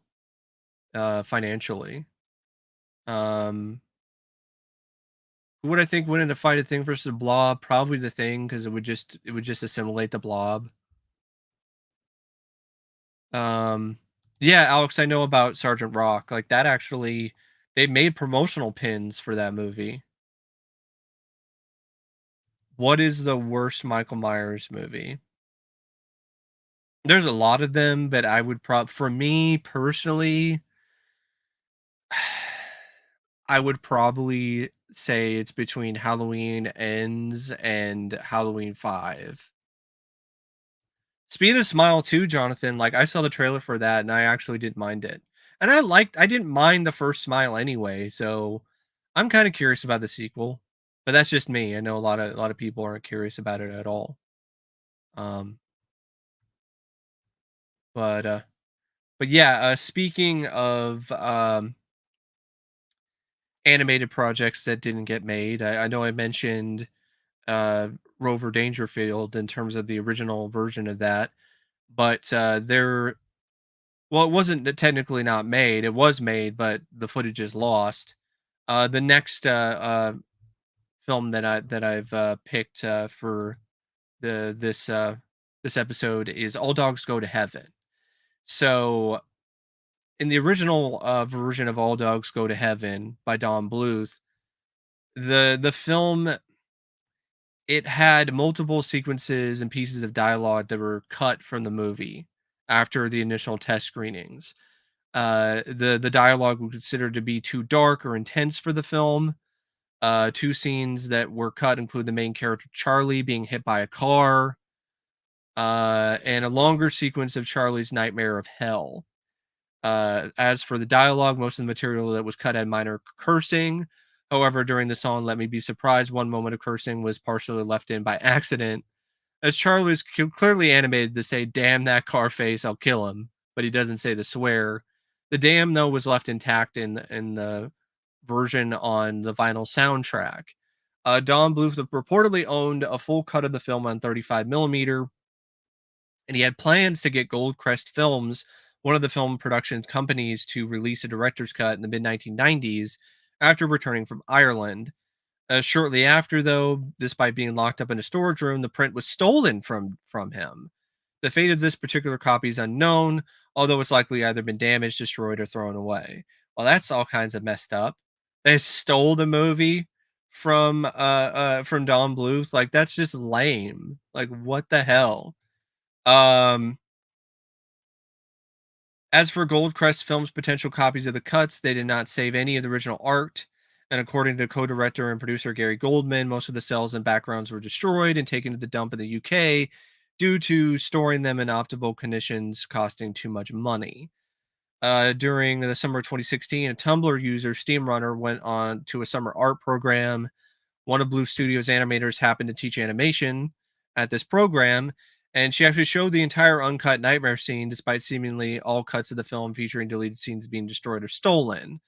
financially. Um, who would I think win in a fight a Thing versus a Blob? Probably the Thing because it would just assimilate the Blob. Um, yeah, Alex, I know about Sergeant Rock. Like that actually, they made promotional pins for that movie. What is the worst Michael Myers movie? There's a lot of them, but I would for me personally, I would probably say it's between Halloween Ends and Halloween 5. Speed of Smile too, Jonathan. Like I saw the trailer for that and I actually didn't mind it. And I didn't mind the first Smile anyway, so I'm kind of curious about the sequel. But that's just me. I know a lot of people aren't curious about it at all. Um but yeah, speaking of animated projects that didn't get made, I know I mentioned uh, Rover Dangerfield in terms of the original version of that, but well, it wasn't technically not made. It was made, but the footage is lost. The next film that I've picked for this episode is All Dogs Go to Heaven. So in the original version of All Dogs Go to Heaven by Don Bluth, the film, it had multiple sequences and pieces of dialogue that were cut from the movie after the initial test screenings. The dialogue was considered to be too dark or intense for the film. Two scenes that were cut include the main character Charlie being hit by a car, and a longer sequence of Charlie's nightmare of hell. As for the dialogue, most of the material that was cut had minor cursing, However, during the song Let Me Be Surprised, one moment of cursing was partially left in by accident, as Charlie is clearly animated to say, "Damn that car face, I'll kill him," but he doesn't say the swear. The damn, though, was left intact in the version on the vinyl soundtrack. Don Bluth reportedly owned a full cut of the film on 35 millimeter, and he had plans to get Goldcrest Films, one of the film production companies, to release a director's cut in the mid 1990s after returning from Ireland. Shortly after, though, despite being locked up in a storage room, the print was stolen from him. The fate of this particular copy is unknown, although it's likely either been damaged, destroyed, or thrown away. Well, that's all kinds of messed up. They stole the movie from Don Bluth. Like, that's just lame. Like, what the hell? Um, as for Goldcrest Films' potential copies of the cuts, they did not save any of the original art. And according to co-director and producer Gary Goldman, most of the cells and backgrounds were destroyed and taken to the dump in the UK due to storing them in optimal conditions costing too much money. During the summer of 2016, a Tumblr user, Steamrunner, went on to a summer art program. One of Blue Studio's animators happened to teach animation at this program, and she actually showed the entire uncut nightmare scene despite seemingly all cuts of the film featuring deleted scenes being destroyed or stolen.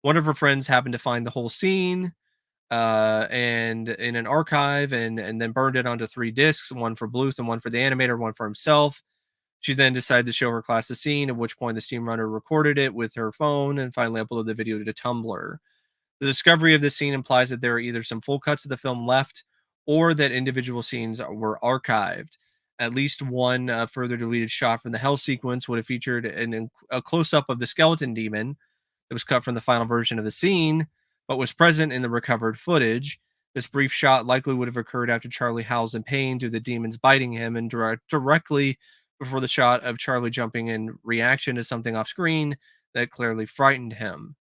One of her friends happened to find the whole scene and in an archive and then burned it onto 3 discs, one for Bluth and one for the animator, one for himself. She then decided to show her class the scene, at which point the Steamrunner recorded it with her phone and finally uploaded the video to Tumblr. The discovery of this scene implies that there are either some full cuts of the film left or that individual scenes were archived. At least one further deleted shot from the hell sequence would have featured a close up of the skeleton demon that was cut from the final version of the scene, but was present in the recovered footage. This brief shot likely would have occurred after Charlie howls in pain due to the demons biting him, and directly before the shot of Charlie jumping in reaction to something off screen that clearly frightened him.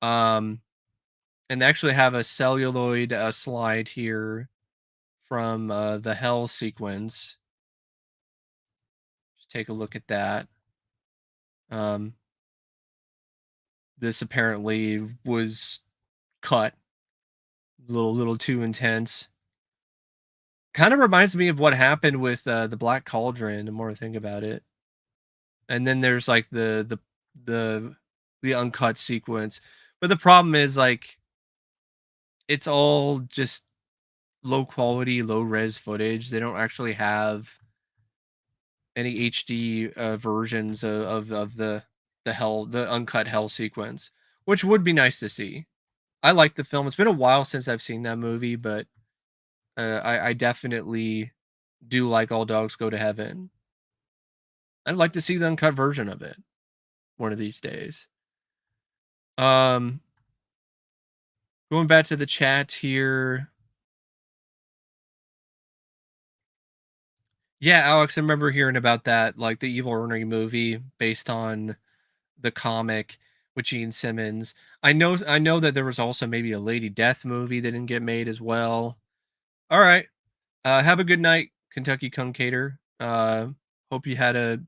Um, and they actually have a celluloid slide here from the hell sequence. Just take a look at that. Um, this apparently was cut a little too intense. Kind of reminds me of what happened with the Black Cauldron. The more I think about it, and then there's like the the uncut sequence. But the problem is like it's all just low quality, low res footage. They don't actually have any HD versions of the uncut hell sequence, which would be nice to see. I like the film. It's been a while since I've seen that movie, but I definitely do like All Dogs Go to Heaven. I'd like to see the uncut version of it one of these days. Um, Going back to the chat here. Yeah, Alex, I remember hearing about that, like the Evil Ernie movie based on the comic with Gene Simmons. I know that there was also maybe a Lady Death movie that didn't get made as well. All right. Have a good night, Kentucky Concater. Hope you had a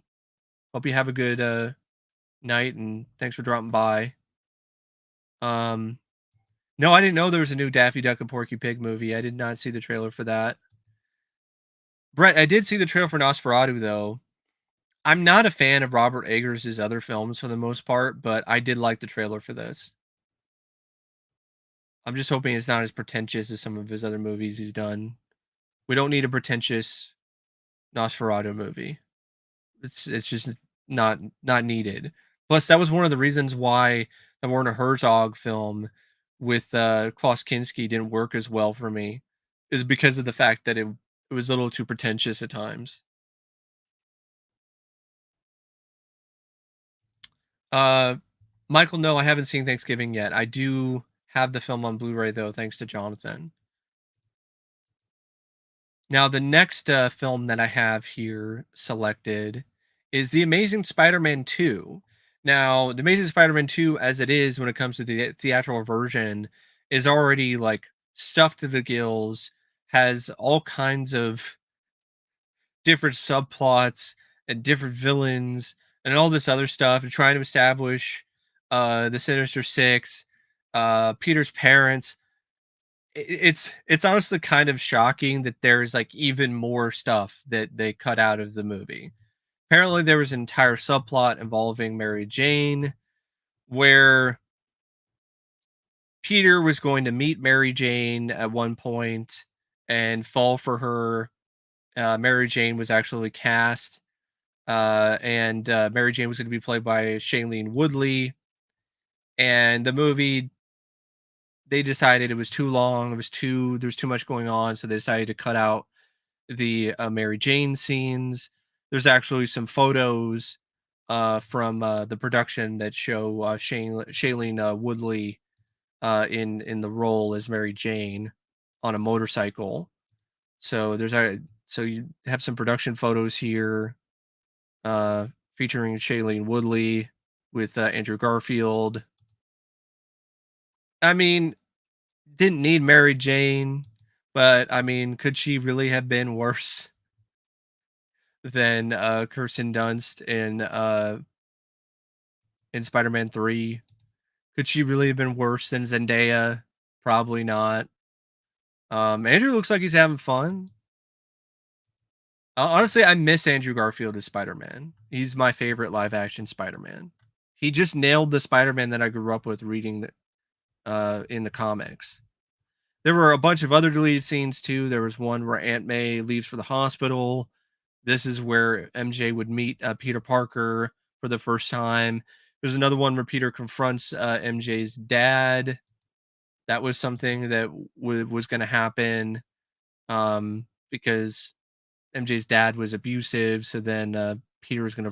hope you have a good night and thanks for dropping by. Um no, I didn't know there was a new Daffy Duck and Porky Pig movie. I did not see the trailer for that. Brett, I did see the trailer for Nosferatu though. I'm not a fan of Robert Eggers' other films for the most part, but I did like the trailer for this. I'm just hoping it's not as pretentious as some of his other movies he's done. We don't need a pretentious Nosferatu movie. It's just not needed. Plus, that was one of the reasons why the Werner Herzog film with Klaus Kinski didn't work as well for me, is because of the fact that it was a little too pretentious at times. Uh, Michael, no, I haven't seen Thanksgiving yet. I do have the film on Blu-ray though, thanks to Jonathan. Now, the next film that I have here selected is The Amazing Spider-Man 2. Now, The Amazing Spider-Man 2, as it is when it comes to the theatrical version, is already like stuffed to the gills, has all kinds of different subplots and different villains and all this other stuff, and trying to establish the Sinister Six. Peter's parents. It's honestly kind of shocking that there's like even more stuff that they cut out of the movie. Apparently, there was an entire subplot involving Mary Jane where Peter was going to meet Mary Jane at one point and fall for her. Mary Jane was actually cast, and Mary Jane was going to be played by Shailene Woodley. And the movie, they decided it was too long. It was too There's too much going on, so they decided to cut out the Mary Jane scenes. There's actually some photos from the production that show Shailene Woodley in the role as Mary Jane on a motorcycle. So you have some production photos here uh, featuring Shailene Woodley with Andrew Garfield. I mean, didn't need Mary Jane, but I mean, could she really have been worse than Kirsten Dunst in Spider-Man 3? Could she really have been worse than Zendaya? Probably not. Andrew looks like he's having fun. Honestly, I miss Andrew Garfield as Spider-Man. He's my favorite live action Spider-Man. He just nailed the Spider-Man that I grew up with reading in the comics. There were a bunch of other deleted scenes too. There was one where Aunt May leaves for the hospital. This is where MJ would meet Peter Parker for the first time. There's another one where Peter confronts MJ's dad. That was something that was going to happen because MJ's dad was abusive. So then Peter was going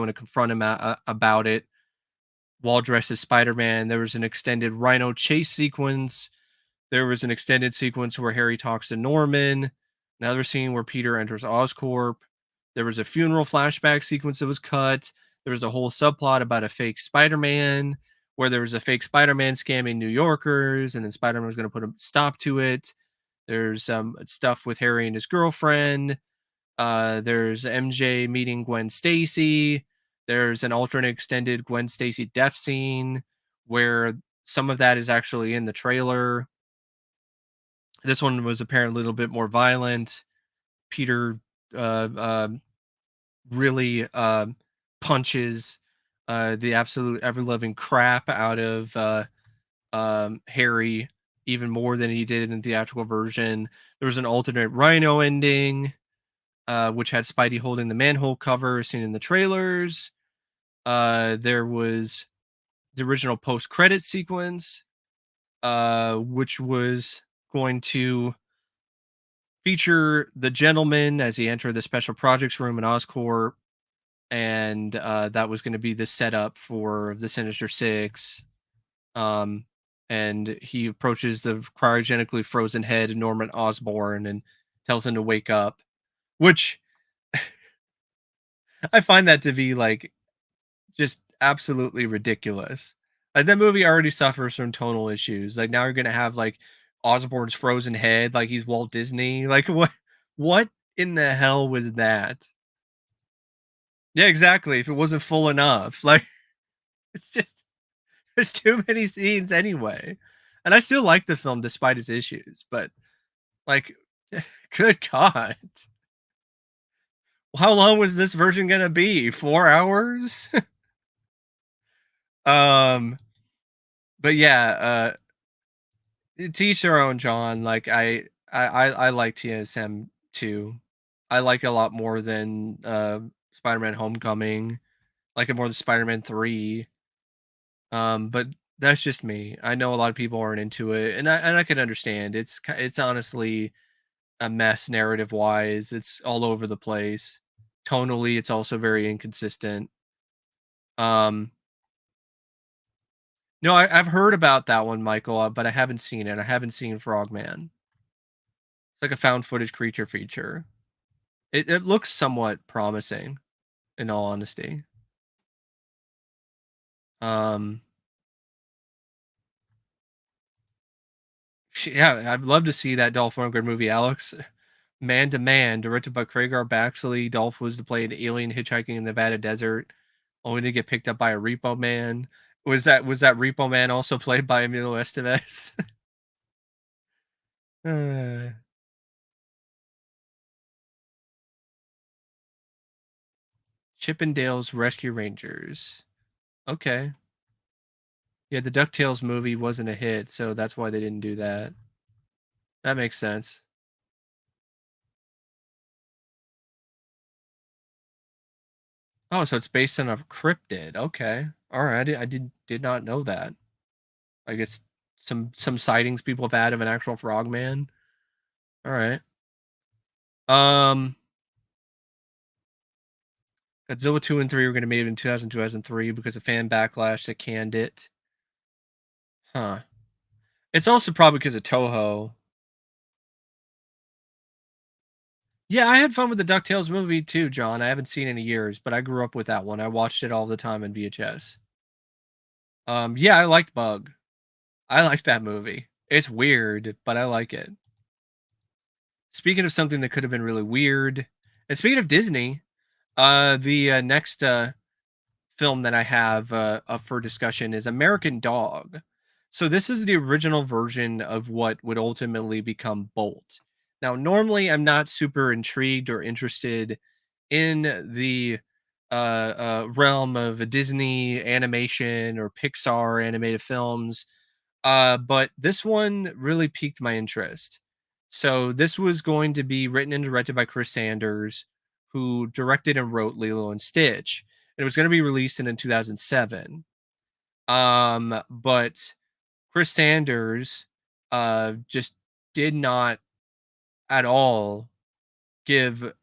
to confront him about it while dressed as Spider-Man. There was an extended Rhino chase sequence. There was an extended sequence where Harry talks to Norman. Another scene where Peter enters Oscorp. There was a funeral flashback sequence that was cut. There was a whole subplot about a fake Spider-Man, where there was a fake Spider-Man scamming New Yorkers, and then Spider-Man was going to put a stop to it. There's some stuff with Harry and his girlfriend. There's MJ meeting Gwen Stacy. There's an alternate extended Gwen Stacy death scene where some of that is actually in the trailer. This one was apparently a little bit more violent. Peter uh, uh, really punches the absolute ever loving crap out of Harry even more than he did in the theatrical version. There was an alternate Rhino ending, which had Spidey holding the manhole cover seen in the trailers. There was the original post credit sequence, which was going to feature the gentleman as he entered the special projects room in Oscorp, and that was going to be the setup for the Sinister Six. Um, and he approaches the cryogenically frozen head of Norman Osborn and tells him to wake up, which I find that to be like just absolutely ridiculous. Like that movie already suffers from tonal issues. Like now you're gonna have like Osborn's frozen head, like he's Walt Disney. Like what in the hell was that? Yeah, exactly. If it wasn't full enough. Like it's just there's too many scenes anyway. And I still like the film despite its issues, but like good God. How long was this version gonna be? 4 hours? um but yeah, to each their own, John. Like I like TSM too. I like it a lot more than Spider-Man Homecoming. I like it more than Spider-Man 3. But that's just me. I know a lot of people aren't into it, and I can understand. It's honestly a mess narrative wise. It's all over the place. Tonally, it's also very inconsistent. Um, no, I've heard about that one, Michael, but I haven't seen it. I haven't seen Frogman. It's like a found footage creature feature. It looks somewhat promising, in all honesty. Um, yeah, I'd love to see that Dolph Lundgren movie, Alex. Man to Man, directed by Craig R. Baxley. Dolph was to play an alien hitchhiking in the Nevada desert, only to get picked up by a repo man. Was that Repo Man also played by Emilio Estevez? Uh, Chippendales Rescue Rangers. Okay. Yeah, the DuckTales movie wasn't a hit, so that's why they didn't do that. That makes sense. Oh, so it's based on a cryptid. Okay. All right. I did not know that. I guess some sightings people have had of an actual frogman. All right. Um Godzilla 2 and 3 were going to be made in 2003 because of fan backlash that canned it. Huh. It's also probably because of Toho. Yeah, I had fun with the DuckTales movie too, John. I haven't seen it in years, but I grew up with that one. I watched it all the time on VHS. Yeah, I liked Bug. I like that movie. It's weird, but I like it. Speaking of something that could have been really weird, and speaking of Disney, the next film that I have up for discussion is American Dog. So this is the original version of what would ultimately become Bolt. Now, normally I'm not super intrigued or interested in the realm of Disney animation or Pixar animated films, but this one really piqued my interest. So this was going to be written and directed by Chris Sanders, who directed and wrote Lilo and Stitch. And it was going to be released in 2007. But Chris Sanders just did not at all give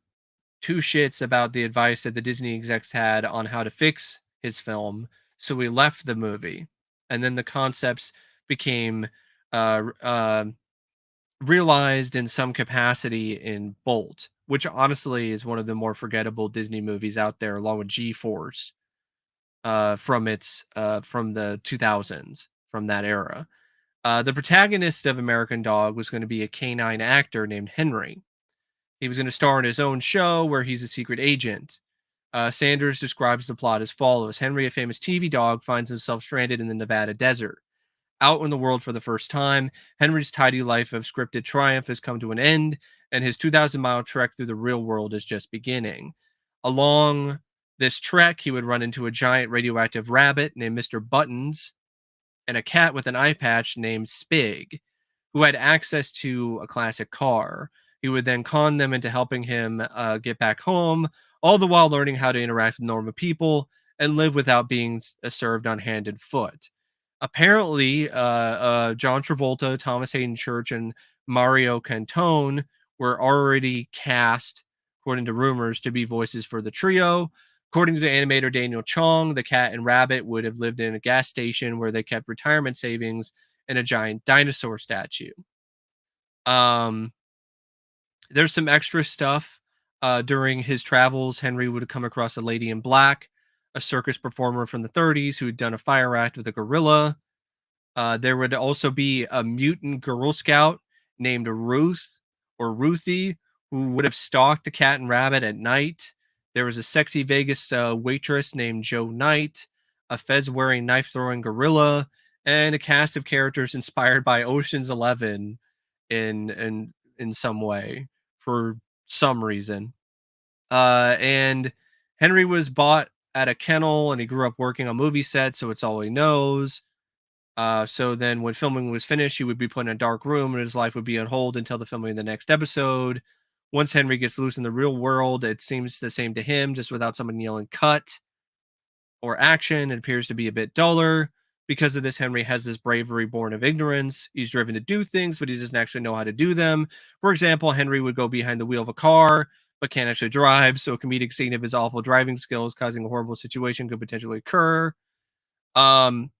two shits about the advice that the Disney execs had on how to fix his film. So we left the movie. And then the concepts became uh, uh, realized in some capacity in Bolt, which honestly is one of the more forgettable Disney movies out there, along with G Force from the 2000s, from that era. The protagonist of American Dog was going to be a canine actor named Henry. He was going to star in his own show where he's a secret agent. Sanders describes the plot as follows: Henry, a famous TV dog, finds himself stranded in the Nevada desert. Out in the world for the first time, Henry's tidy life of scripted triumph has come to an end, and his 2,000-mile trek through the real world is just beginning. Along this trek, he would run into a giant radioactive rabbit named Mr. Buttons and a cat with an eye patch named Spig, who had access to a classic car. He would then con them into helping him get back home, all the while learning how to interact with normal people and live without being served on hand and foot. Apparently, John Travolta, Thomas Hayden Church, and Mario Cantone were already cast, according to rumors, to be voices for the trio. According to the animator Daniel Chong, the cat and rabbit would have lived in a gas station where they kept retirement savings and a giant dinosaur statue. Um, there's some extra stuff. During his travels, Henry would have come across a lady in black, a circus performer from the 30s who had done a fire act with a gorilla. There would also be a mutant Girl Scout named Ruth or Ruthie who would have stalked the cat and rabbit at night. There was a sexy Vegas waitress named Joe Knight, a fez wearing, knife throwing gorilla, and a cast of characters inspired by Ocean's 11 in some way for some reason. And Henry was bought at a kennel and he grew up working on movie sets, so it's all he knows. So then when filming was finished, he would be put in a dark room and his life would be on hold until the filming of the next episode. Once Henry gets loose in the real world, it seems the same to him, just without someone yelling cut or action. It appears to be a bit duller. Because of this, Henry has this bravery born of ignorance. He's driven to do things, but he doesn't actually know how to do them. For example, Henry would go behind the wheel of a car, but can't actually drive. So a comedic scene of his awful driving skills causing a horrible situation could potentially occur. Um,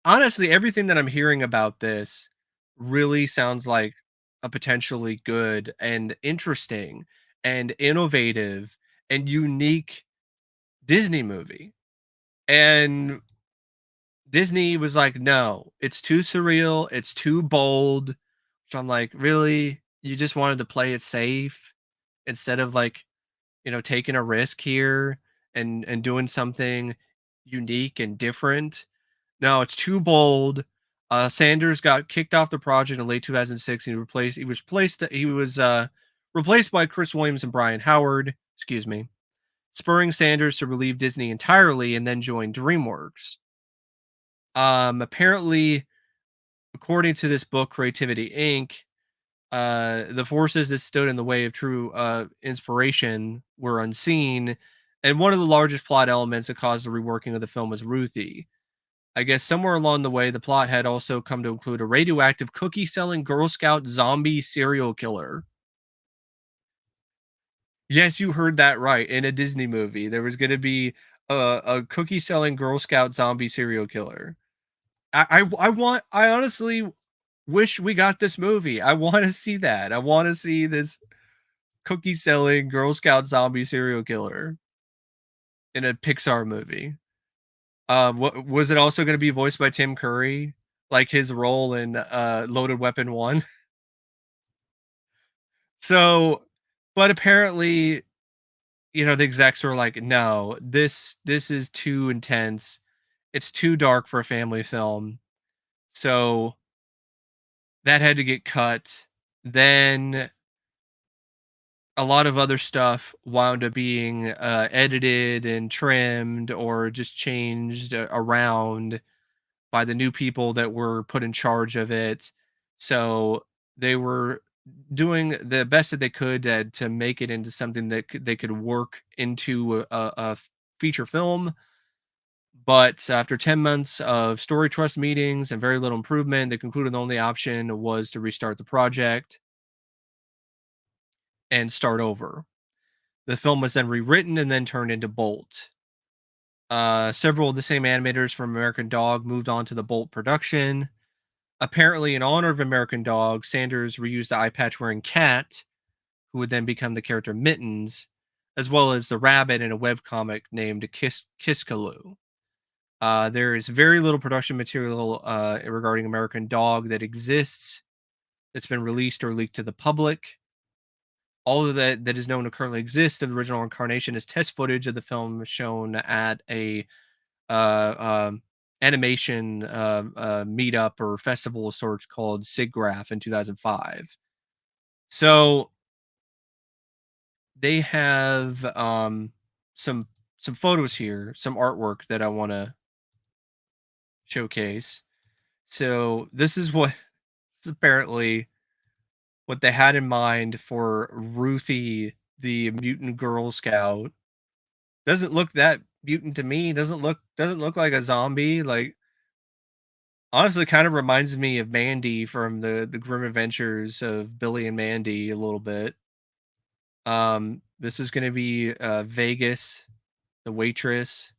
Honestly, everything that I'm hearing about this really sounds like a potentially good and interesting and innovative and unique Disney movie. And Disney was like, no, it's too surreal, it's too bold. So I'm like, really? You just wanted to play it safe instead of like, taking a risk here and doing something. unique and different. No, it's too bold. Sanders got kicked off the project in late 2006 and he was replaced by Chris Williams and Brian Howard, excuse me, spurring Sanders to relieve Disney entirely and then join DreamWorks. Apparently, according to this book, Creativity Inc., the forces that stood in the way of true inspiration were unseen, and one of the largest plot elements that caused the reworking of the film was Ruthie. I guess somewhere along the way, the plot had also come to include a radioactive cookie selling Girl Scout zombie serial killer. Yes, you heard that right. In a Disney movie, there was going to be a cookie selling Girl Scout zombie serial killer. I honestly wish we got this movie. I want to see that. I want to see this cookie selling Girl Scout zombie serial killer in a Pixar movie. What was it also going to be voiced by Tim Curry, like his role in Loaded Weapon 1? So, but apparently, the execs were like, "No, this is too intense. It's too dark for a family film." So, that had to get cut. Then a lot of other stuff wound up being edited and trimmed or just changed around by the new people that were put in charge of it. So they were doing the best that they could to make it into something that they could work into a feature film. But after 10 months of story trust meetings and very little improvement, they concluded the only option was to restart the project and start over. The film was then rewritten and then turned into Bolt. Several of the same animators from American Dog moved on to the Bolt production. Apparently, in honor of American Dog, Sanders reused the eye patch wearing cat, who would then become the character Mittens, as well as the rabbit in a webcomic named Kiskaloo. There is very little production material regarding American Dog that exists that's been released or leaked to the public. All of that is known to currently exist of the original incarnation is test footage of the film shown at a uh, um, animation meetup or festival of sorts called SIGGRAPH in 2005. So they have some some photos here, some artwork that I want to showcase. So this is apparently what they had in mind for Ruthie, the mutant Girl Scout. Doesn't look that mutant to me. Doesn't look like a zombie. Like honestly, kind of reminds me of Mandy from the Grim Adventures of Billy and Mandy a little bit. This is gonna be Vegas, the waitress.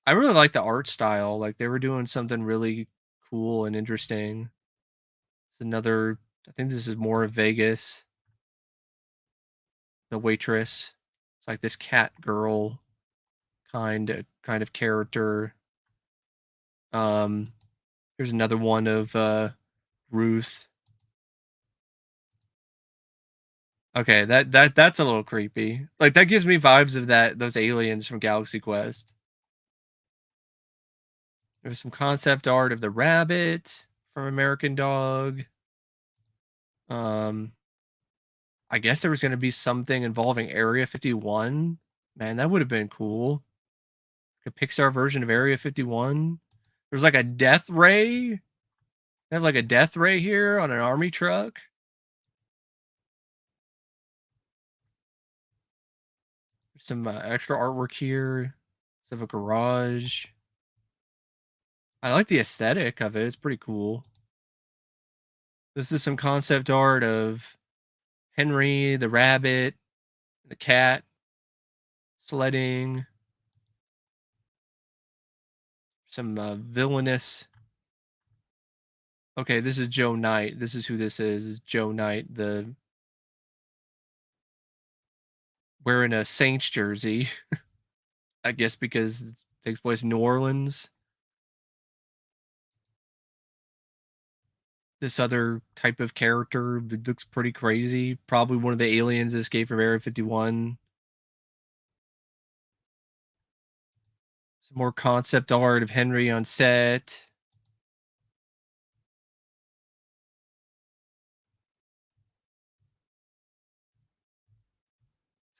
I really like the art style. Like they were doing something really cool and interesting. It's another. I think this is more of Vegas, the waitress. It's like this cat girl kind of character. Um, Here's another one of Ruth. Okay, that's a little creepy. Like that gives me vibes of those aliens from Galaxy Quest. There's some concept art of the rabbit from American Dog. Um, I guess there was going to be something involving Area 51. Man, that would have been cool. Like a Pixar version of Area 51. There's like a death ray. They have like a death ray here on an army truck. Some extra artwork here. Of a garage. I like the aesthetic of it. It's pretty cool. This is some concept art of Henry, the rabbit, the cat, sledding, some villainous. Okay, this is Joe Knight. This is who this is. Joe Knight, the wearing a Saints jersey. I guess because it takes place in New Orleans. This other type of character looks pretty crazy. Probably one of the aliens that escaped from Area 51. Some more concept art of Henry on set.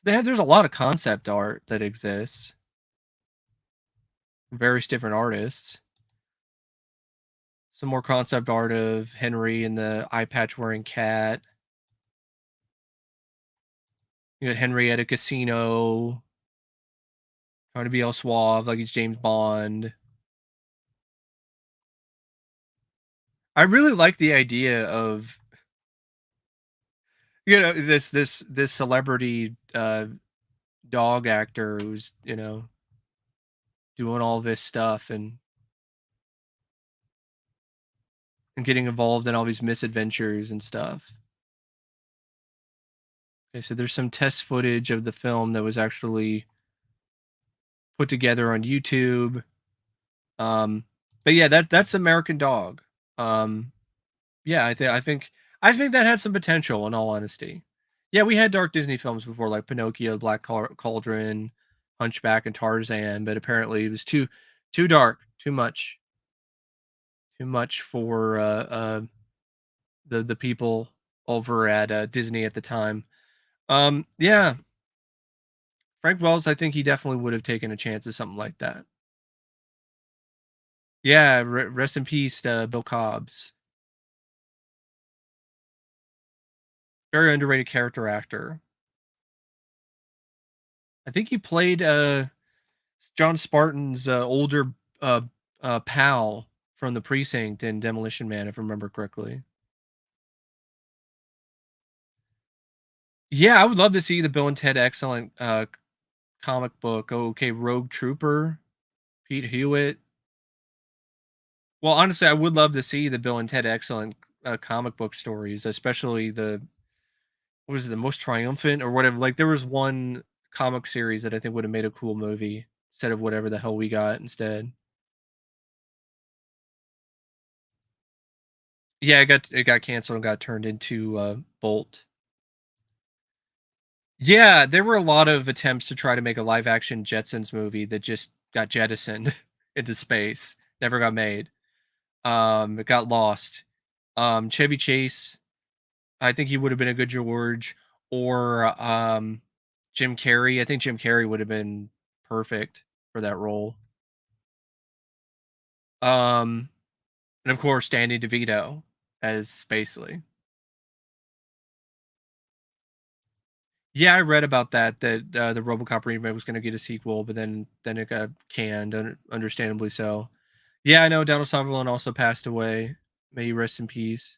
There's a lot of concept art that exists from various different artists. Some more concept art of Henry and the eye patch wearing cat. You got Henry at a casino trying to be all suave like he's James Bond. I really like the idea of this celebrity dog actor who's doing all this stuff and getting involved in all these misadventures and stuff. Okay, so there's some test footage of the film that was actually put together on YouTube. Um, but yeah, that's American Dog. Um, yeah, I think that had some potential. In all honesty, yeah, we had dark Disney films before, like Pinocchio, Cauldron, Hunchback, and Tarzan, but apparently it was too dark, too much for the people over at Disney at the time. Yeah, Frank Wells, I think he definitely would have taken a chance at something like that. Yeah, rest in peace, Bill Cobbs. Very underrated character actor. I think he played John Spartan's older uh, pal from the precinct in Demolition Man, if I remember correctly. Yeah, I would love to see the Bill and Ted Excellent comic book. Oh, okay, Rogue Trooper, Pete Hewitt. Well, honestly, I would love to see the Bill and Ted Excellent comic book stories, especially the what was it, the most triumphant or whatever. Like there was one comic series that I think would have made a cool movie instead of whatever the hell we got instead. Yeah, it got canceled and got turned into Bolt. Yeah, there were a lot of attempts to try to make a live action Jetsons movie that just got jettisoned into space. Never got made. It got lost. Chevy Chase, I think he would have been a good George, or Jim Carrey. I think Jim Carrey would have been perfect for that role. Um, and of course, Danny DeVito as Spacely. Yeah, I read about that the RoboCop remake was going to get a sequel, but then it got canned, understandably so. Yeah, I know Donald Sutherland also passed away. May he rest in peace.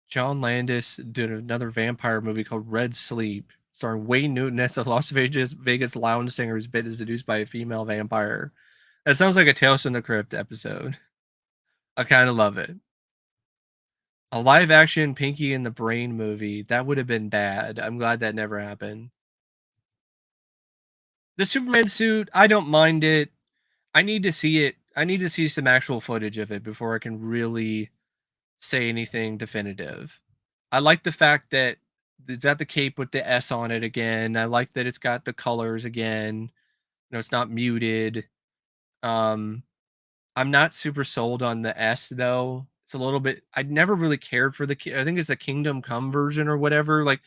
John Landis did another vampire movie called Red Sleep, starring Wayne Newton as a Las Vegas lounge singer who's been seduced by a female vampire. That sounds like a Tales from the Crypt episode. I kind of love it. A live action Pinky and the Brain movie that would have been bad. I'm glad that never happened. The Superman suit, I don't mind it. I need to see it. I need to see some actual footage of it before I can really say anything definitive. I like the fact that it's got the cape with the S on it again. I like that it's got the colors again. It's not muted. Um, I'm not super sold on the S though. It's a little bit. I never really cared for I think it's the Kingdom Come version or whatever. Like,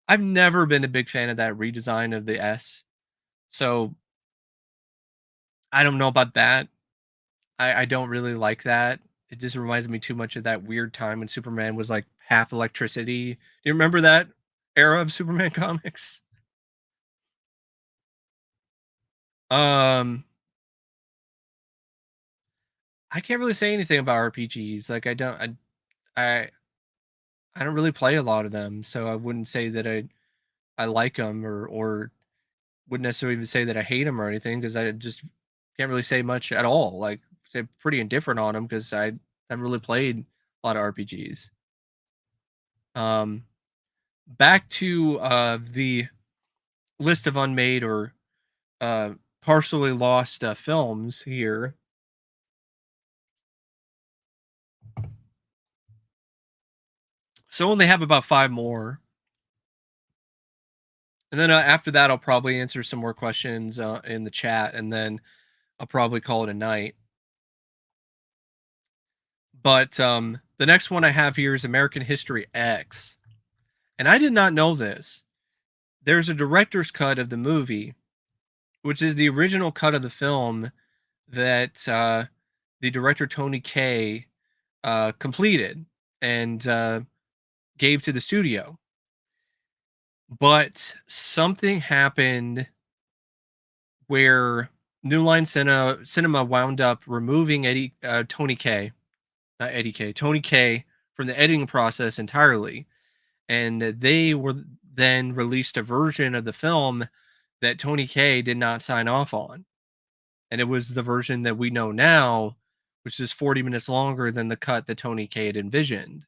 I've never been a big fan of that redesign of the S. So I don't know about that. I don't really like that. It just reminds me too much of that weird time when Superman was like half electricity. Do you remember that era of Superman comics? Um, I can't really say anything about RPGs. Like I I don't really play a lot of them, so I wouldn't say that I like them or wouldn't necessarily even say that I hate them or anything because I just can't really say much at all. Like, say pretty indifferent on them because I haven't really played a lot of RPGs. Um, Back to the list of unmade or partially lost films here. So only have about five more. And then after that, I'll probably answer some more questions in the chat, and then I'll probably call it a night. But the next one I have here is American History X. And I did not know this. There's a director's cut of the movie, which is the original cut of the film that the director Tony Kaye completed and gave to the studio. But something happened where New Line Cinema wound up removing Tony Kaye, not Eddie Kaye, Tony Kaye from the editing process entirely, and they were then released a version of the film that Tony Kaye did not sign off on, and it was the version that we know now, which is 40 minutes longer than the cut that Tony Kaye had envisioned.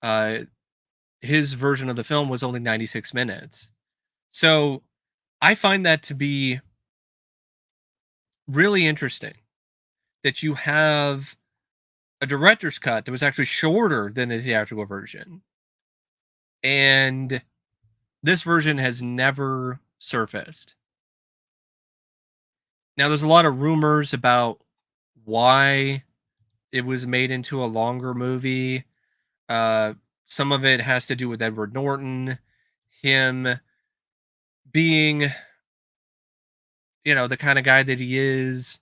Uh, his version of the film was only 96 minutes. So I find that to be really interesting that you have a director's cut that was actually shorter than the theatrical version. And this version has never surfaced. Now, there's a lot of rumors about why it was made into a longer movie. Uh, some of it has to do with Edward Norton, him being, the kind of guy that he is,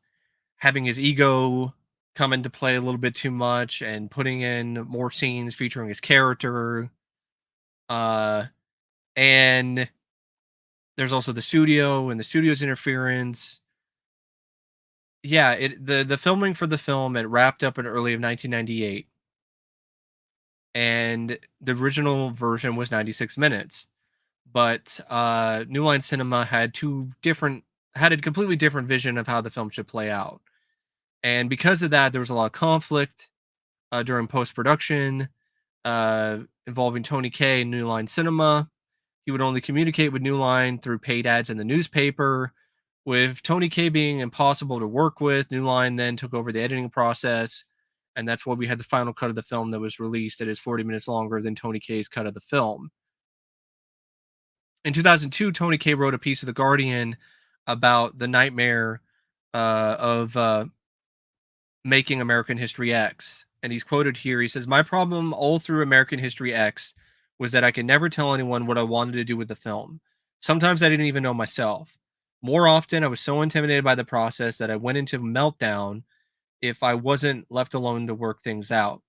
having his ego come into play a little bit too much and putting in more scenes featuring his character. Uh, and there's also the studio and the studio's interference. Yeah, the filming for the film, it wrapped up in early of 1998, and the original version was 96 minutes. But New Line Cinema had a completely different vision of how the film should play out. And because of that, there was a lot of conflict during post production involving Tony Kaye and New Line Cinema. He would only communicate with New Line through paid ads in the newspaper. With Tony Kaye being impossible to work with, New Line then took over the editing process, and that's why we had the final cut of the film that was released that is 40 minutes longer than Tony Kaye's cut of the film. In 2002, Tony Kaye wrote a piece of The Guardian about the nightmare of making American History X. And he's quoted here. He says, "My problem all through American History X was that I could never tell anyone what I wanted to do with the film. Sometimes I didn't even know myself. More often, I was so intimidated by the process that I went into meltdown if I wasn't left alone to work things out.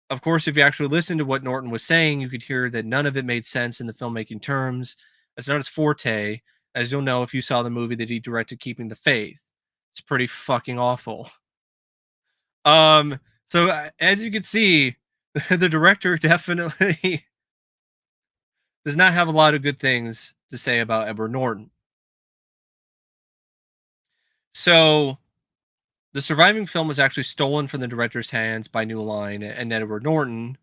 Of course, if you actually listen to what Norton was saying, you could hear that none of it made sense in the filmmaking terms. It's not his forte, as you'll know if you saw the movie that he directed, Keeping the Faith. It's pretty fucking awful." So as you can see, the director definitely does not have a lot of good things to say about Edward Norton. So the surviving film was actually stolen from the director's hands by New Line and Edward Norton,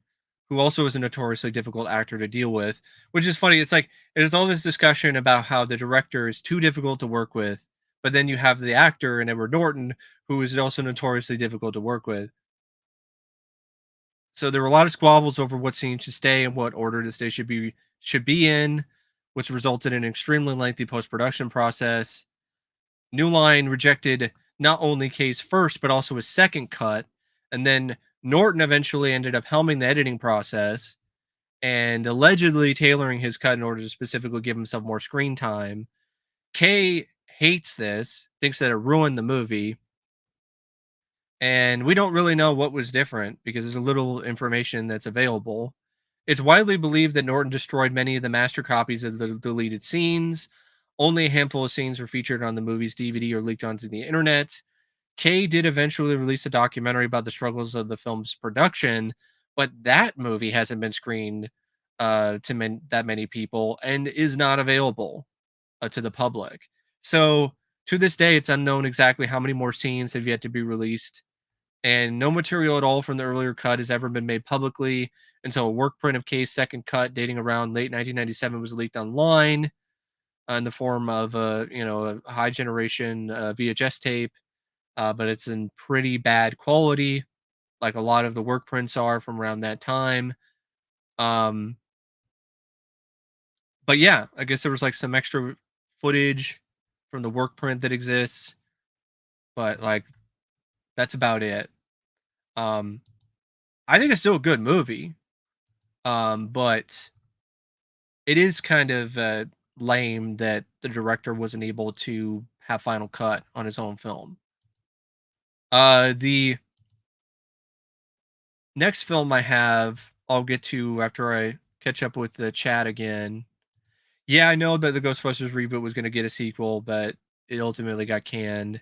who also is a notoriously difficult actor to deal with, which is funny. It's like there's all this discussion about how the director is too difficult to work with, but then you have the actor and Edward Norton, who is also notoriously difficult to work with. So there were a lot of squabbles over what scene should stay and what order the stay should be in, which resulted in an extremely lengthy post production process. New Line rejected not only Kaye's first but also his second cut, and then Norton eventually ended up helming the editing process and allegedly tailoring his cut in order to specifically give himself more screen time. Kaye hates this, thinks that it ruined the movie, and we don't really know what was different because there's a little information that's available. It's widely believed that Norton destroyed many of the master copies of the deleted scenes. Only a handful of scenes were featured on the movie's DVD or leaked onto the internet. Kaye did eventually release a documentary about the struggles of the film's production, but that movie hasn't been screened to that many people and is not available to the public. So to this day, it's unknown exactly how many more scenes have yet to be released, and no material at all from the earlier cut has ever been made publicly until a work print of Kaye's second cut dating around late 1997 was leaked online. in the form of a high generation VHS tape, but it's in pretty bad quality, like a lot of the work prints are from around that time. Um, but yeah, I guess there was like some extra footage from the work print that exists, but like that's about it. Um, I think it's still a good movie, but it is kind of lame that the director wasn't able to have final cut on his own film. The next film I have, I'll get to after I catch up with the chat again. Yeah, I know that the Ghostbusters reboot was going to get a sequel, but it ultimately got canned.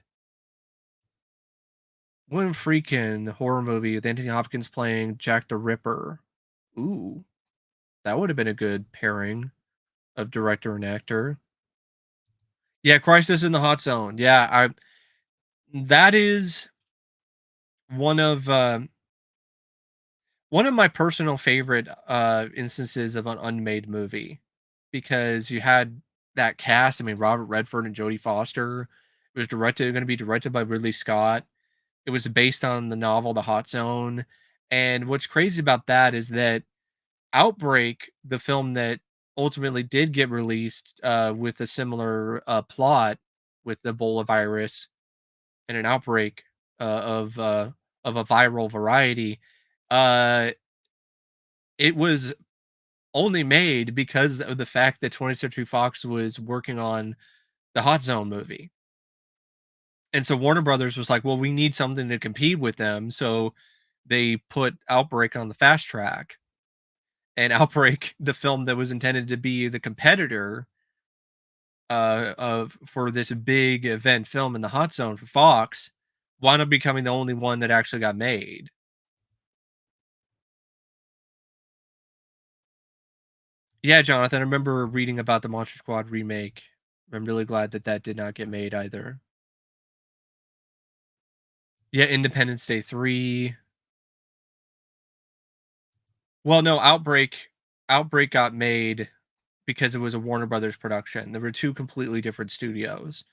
One freaking horror movie with Anthony Hopkins playing Jack the Ripper. Ooh, that would have been a good pairing of director and actor. Yeah, Crisis in the Hot Zone. Yeah, I that is one of one of my personal favorite instances of an unmade movie because you had that cast. I mean, Robert Redford and Jodie Foster. It was going to be directed by Ridley Scott. It was based on the novel The Hot Zone. And what's crazy about that is that Outbreak, the film that ultimately did get released with a similar plot with Ebola virus and an outbreak of a viral variety, uh, it was only made because of the fact that 20th Century Fox was working on the Hot Zone movie. And so Warner Brothers was like, well, we need something to compete with them. So they put Outbreak on the fast track. And Outbreak, the film that was intended to be the competitor of for this big event film in the Hot Zone for Fox, wound up becoming the only one that actually got made. Yeah, Jonathan, I remember reading about the Monster Squad remake. I'm really glad that that did not get made either. Yeah, Independence Day 3. Well, no, Outbreak got made because it was a Warner Brothers production. There were two completely different studios.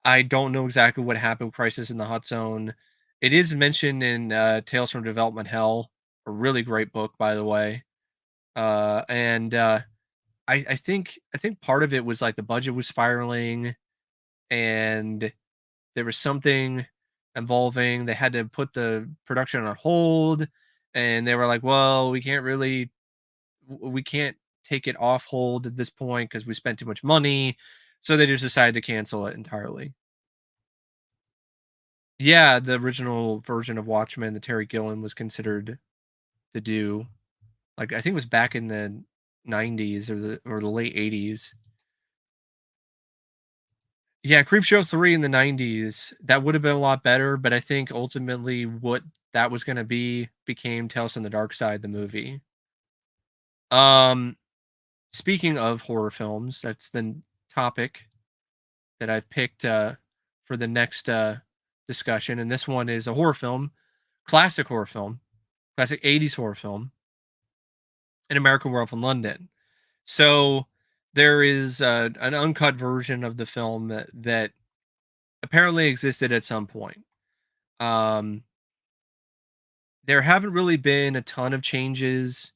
I don't know exactly what happened with Crisis in the Hot Zone. It is mentioned in Tales from Development Hell, a really great book, by the way. And I think part of it was like the budget was spiraling, and there was something involving they had to put the production on hold, and they were like, "Well, we can't take it off hold at this point because we spent too much money." So they just decided to cancel it entirely. Yeah, the original version of Watchmen that Terry Gilliam was considered to do, like, I think it was back in the 90s or the late 80s. Yeah, Creepshow 3 in the 90s, that would have been a lot better, but I think ultimately what that was gonna be became Tales from the Dark Side, the movie. Um, Speaking of horror films, that's the topic that I've picked, for the next, discussion, and this one is a horror film, classic 80s horror film, An American Werewolf in London. So, there is, an uncut version of the film that apparently existed at some point. Um, there haven't really been a ton of changes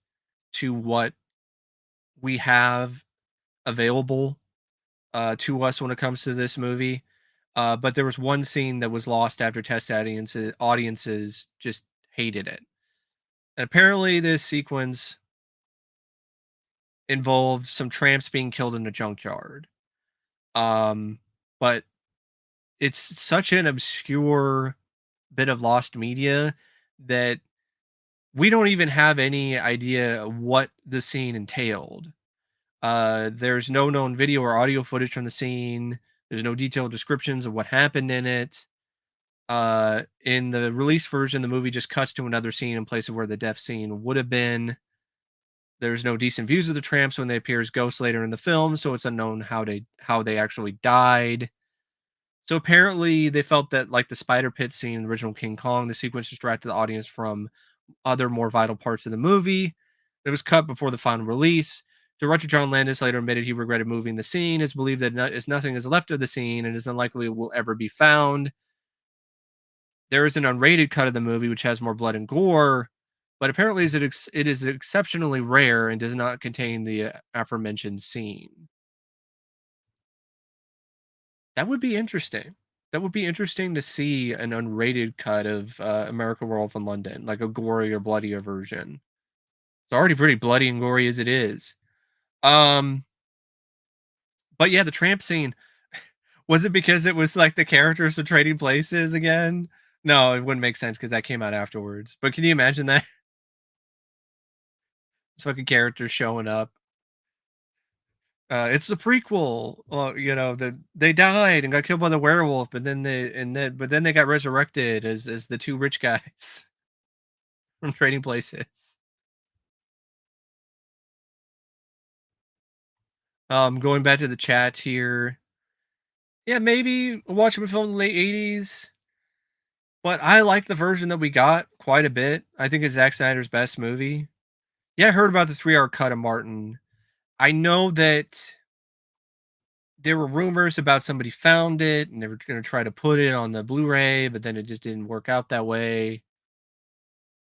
to what we have available, to us when it comes to this movie. But there was one scene that was lost after test audiences just hated it. And apparently, this sequence involved some tramps being killed in a junkyard. Um, but it's such an obscure bit of lost media that we don't even have any idea what the scene entailed. There's no known video or audio footage from the scene. There's no detailed descriptions of what happened in it. In the release version, the movie just cuts to another scene in place of where the death scene would have been. There's no decent views of the tramps when they appear as ghosts later in the film, so it's unknown how they actually died. So apparently, they felt that like the spider pit scene in the original King Kong, the sequence distracted the audience from other more vital parts of the movie. It was cut before the final release Director John Landis later admitted he regretted moving the scene, as believed that as nothing is left of the scene and is unlikely it will ever be found. There is an unrated cut of the movie which has more blood and gore, but apparently it is exceptionally rare and does not contain the aforementioned scene. That would be interesting. That would be interesting to see an unrated cut of American Werewolf in London, like a gorier, bloodier version. It's already pretty bloody and gory as it is. Um, but yeah, the tramp scene. Was it because it was like the characters are trading places again? No, it wouldn't make sense because that came out afterwards. But can you imagine that? It's fucking characters showing up. It's the prequel. They died and got killed by the werewolf, but then they got resurrected as the two rich guys from trading places. Going back to the chat here. Yeah, maybe watch a film in the late 80s. But I like the version that we got quite a bit. I think it's Zack Snyder's best movie. Yeah, I heard about the 3-hour cut of Martin. I know that there were rumors about somebody found it and they were going to try to put it on the Blu-ray, but then it just didn't work out that way.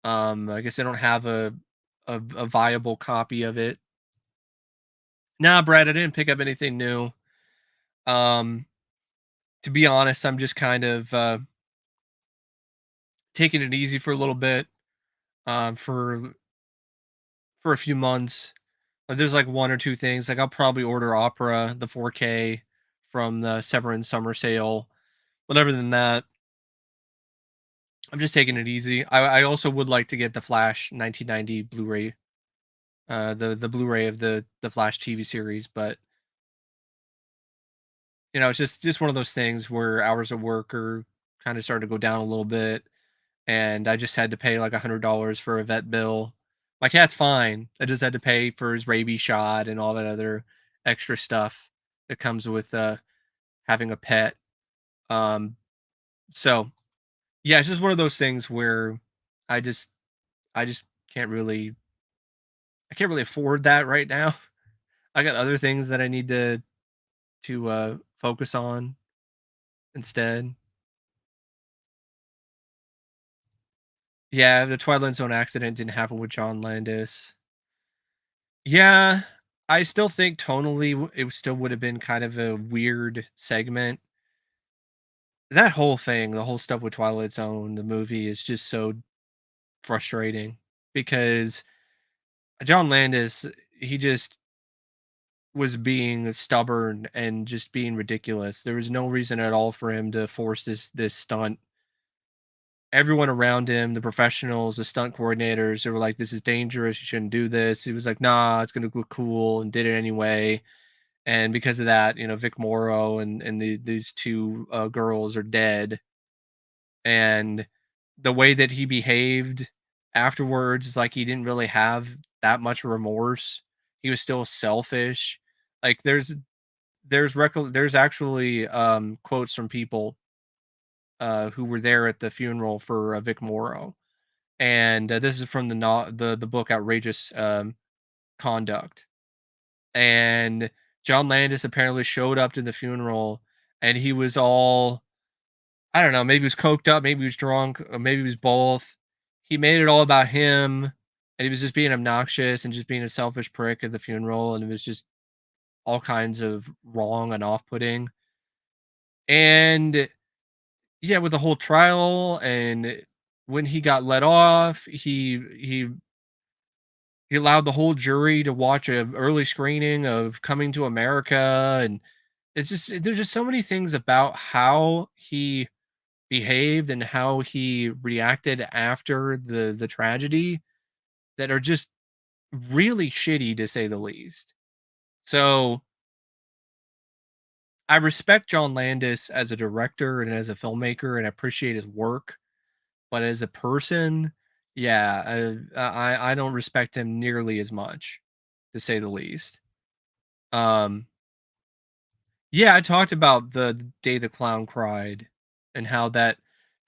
I guess they don't have a viable copy of it. Nah, Brad, I didn't pick up anything new. Um, to be honest, I'm just kind of taking it easy for a little bit. For a few months. There's like one or two things. Like I'll probably order Opera, the 4K from the Severance summer sale. But other than that, I'm just taking it easy. I also would like to get the Flash 1990 Blu-ray, the Blu-ray of the Flash TV series. But it's just one of those things where hours of work are kind of starting to go down a little bit, and I just had to pay like $100 for a vet bill. My cat's fine. I just had to pay for his rabies shot and all that other extra stuff that comes with having a pet. Um, so yeah, it's just one of those things where I just I just can't really I can't really afford that right now. I got other things that I need to focus on instead. Yeah, the Twilight Zone accident didn't happen with John Landis. Yeah, I still think tonally it still would have been kind of a weird segment. That whole thing, the whole stuff with Twilight Zone, the movie is just so frustrating because John Landis, he just was being stubborn and just being ridiculous. There was no reason at all for him to force this stunt. Everyone around him, the professionals, the stunt coordinators, they were like, "This is dangerous. You shouldn't do this." He was like, "Nah, it's gonna look cool," and did it anyway. And because of that, Vic Morrow and these two girls are dead. And the way that he behaved afterwards is like he didn't really have that much remorse. He was still selfish. Like there's actually quotes from people who were there at the funeral for Vic Morrow, and this is from the book Outrageous Conduct. And John Landis apparently showed up to the funeral, and he was all, I don't know, maybe he was coked up, maybe he was drunk, or maybe he was both. He made it all about him, and he was just being obnoxious and just being a selfish prick at the funeral, and it was just all kinds of wrong and off-putting. And yeah, with the whole trial and when he got let off, he allowed the whole jury to watch a early screening of Coming to America, and it's just there's just so many things about how he behaved and how he reacted after the tragedy that are just really shitty to say the least. So I respect John Landis as a director and as a filmmaker and appreciate his work, but as a person, yeah, I don't respect him nearly as much, to say the least. Um, yeah, I talked about the day the clown cried, and how that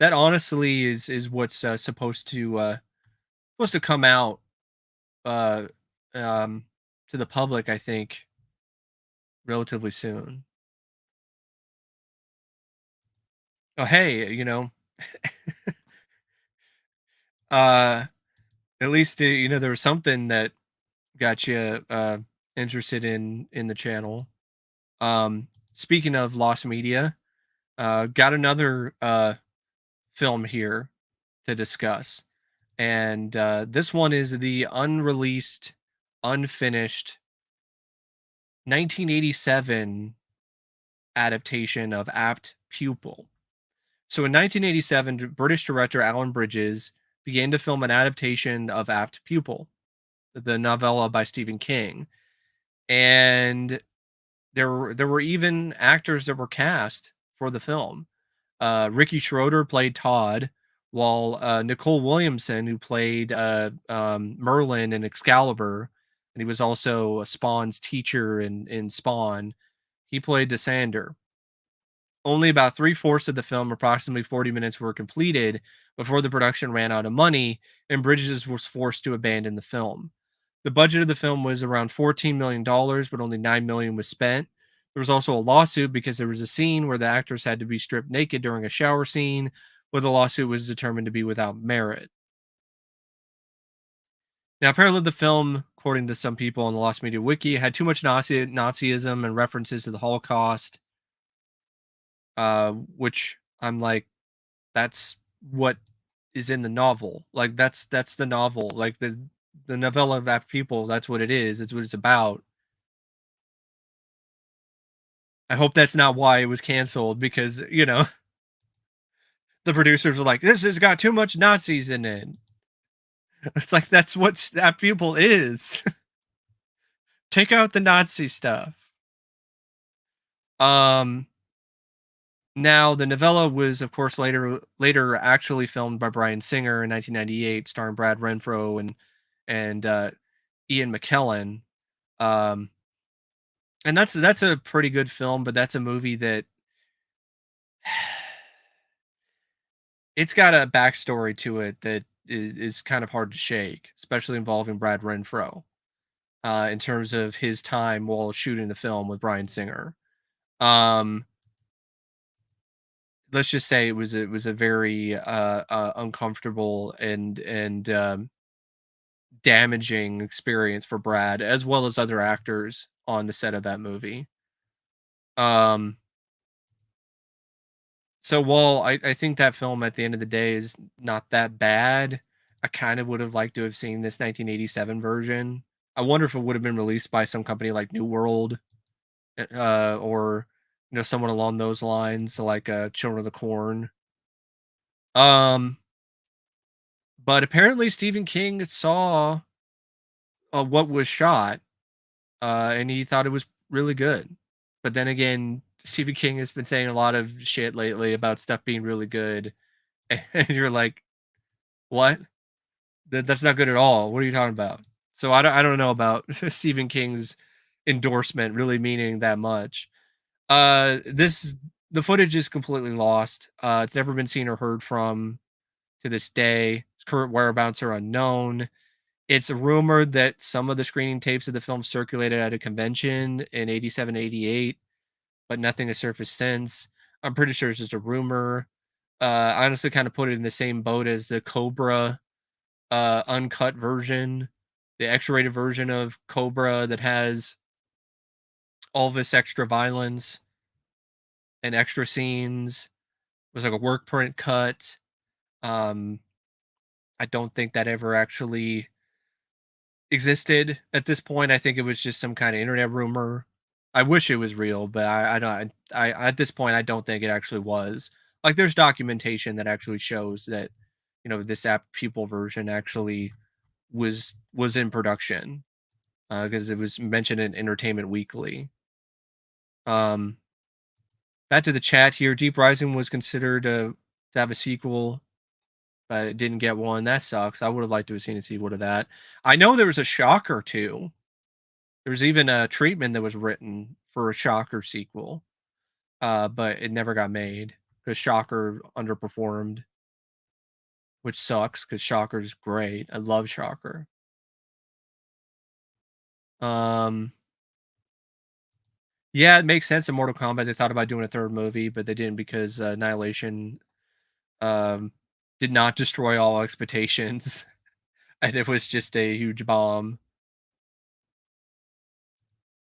honestly is what's supposed to come out. Uh, um, to the public, I think, relatively soon. Oh, hey, uh, at least there was something that got you interested in the channel. Speaking of Lost Media, got another film here to discuss, and this one is the unreleased, unfinished 1987 adaptation of Apt Pupil. So in 1987, British director Alan Bridges began to film an adaptation of Apt Pupil, the novella by Stephen King, and there were even actors that were cast for the film. Ricky Schroeder played Todd, while Nicole Williamson, who played Merlin in Excalibur, and he was also Spawn's teacher in Spawn, he played Desander. Only about three-fourths of the film, approximately 40 minutes, were completed before the production ran out of money and Bridges was forced to abandon the film. The budget of the film was around $14 million, but only $9 million was spent. There was also a lawsuit because there was a scene where the actors had to be stripped naked during a shower scene, but the lawsuit was determined to be without merit. Now, apparently, the film, according to some people on the Lost Media Wiki, had too much Nazism and references to the Holocaust, which I'm like, that's what is in the novel. Like that's the novel. Like the novella of Apt People. That's what it is. It's what it's about. I hope that's not why it was canceled because the producers were like, "This has got too much Nazis in it." It's like that's what Apt People is. Take out the Nazi stuff. Um. Now the novella was, of course, later actually filmed by Bryan Singer in 1998, starring Brad Renfro and Ian McKellen. Um, and that's a pretty good film, but that's a movie that it's got a backstory to it that is kind of hard to shake, especially involving Brad Renfro, in terms of his time while shooting the film with Bryan Singer. Um, let's just say it was a very uncomfortable and damaging experience for Brad as well as other actors on the set of that movie. Um, So while I think that film at the end of the day is not that bad, I kind of would have liked to have seen this 1987 version. I wonder if it would have been released by some company like New World, or someone along those lines, like Children of the Corn. Um, but apparently Stephen King saw what was shot, and he thought it was really good. But then again, Stephen King has been saying a lot of shit lately about stuff being really good, and you're like, what? That's not good at all. What are you talking about? So I don't know about Stephen King's endorsement really meaning that much. This the footage is completely lost. It's never been seen or heard from to this day. Its current whereabouts are unknown. It's rumored that some of the screening tapes of the film circulated at a convention in 87, 88, but nothing has surfaced since. I'm pretty sure it's just a rumor. I honestly kind of put it in the same boat as the Cobra uncut version, the X-rated version of Cobra that has all this extra violence and extra scenes. It was like a work print cut. Um, I don't think that ever actually existed at this point. I think it was just some kind of internet rumor. I wish it was real, but I don't. At this point, I don't think it actually was. Like, there's documentation that actually shows that this App Pupil version actually was in production, because it was mentioned in Entertainment Weekly. Um, back to the chat here. Deep Rising was considered to have a sequel, but it didn't get one. That sucks. I would have liked to have seen a sequel to that. I know there was a Shocker too. There was even a treatment that was written for a Shocker sequel, but it never got made because Shocker underperformed, which sucks because Shocker's great. I love Shocker. Um, yeah, it makes sense in Mortal Kombat, they thought about doing a 3rd movie, but they didn't because, Annihilation, um, did not destroy all expectations, and it was just a huge bomb.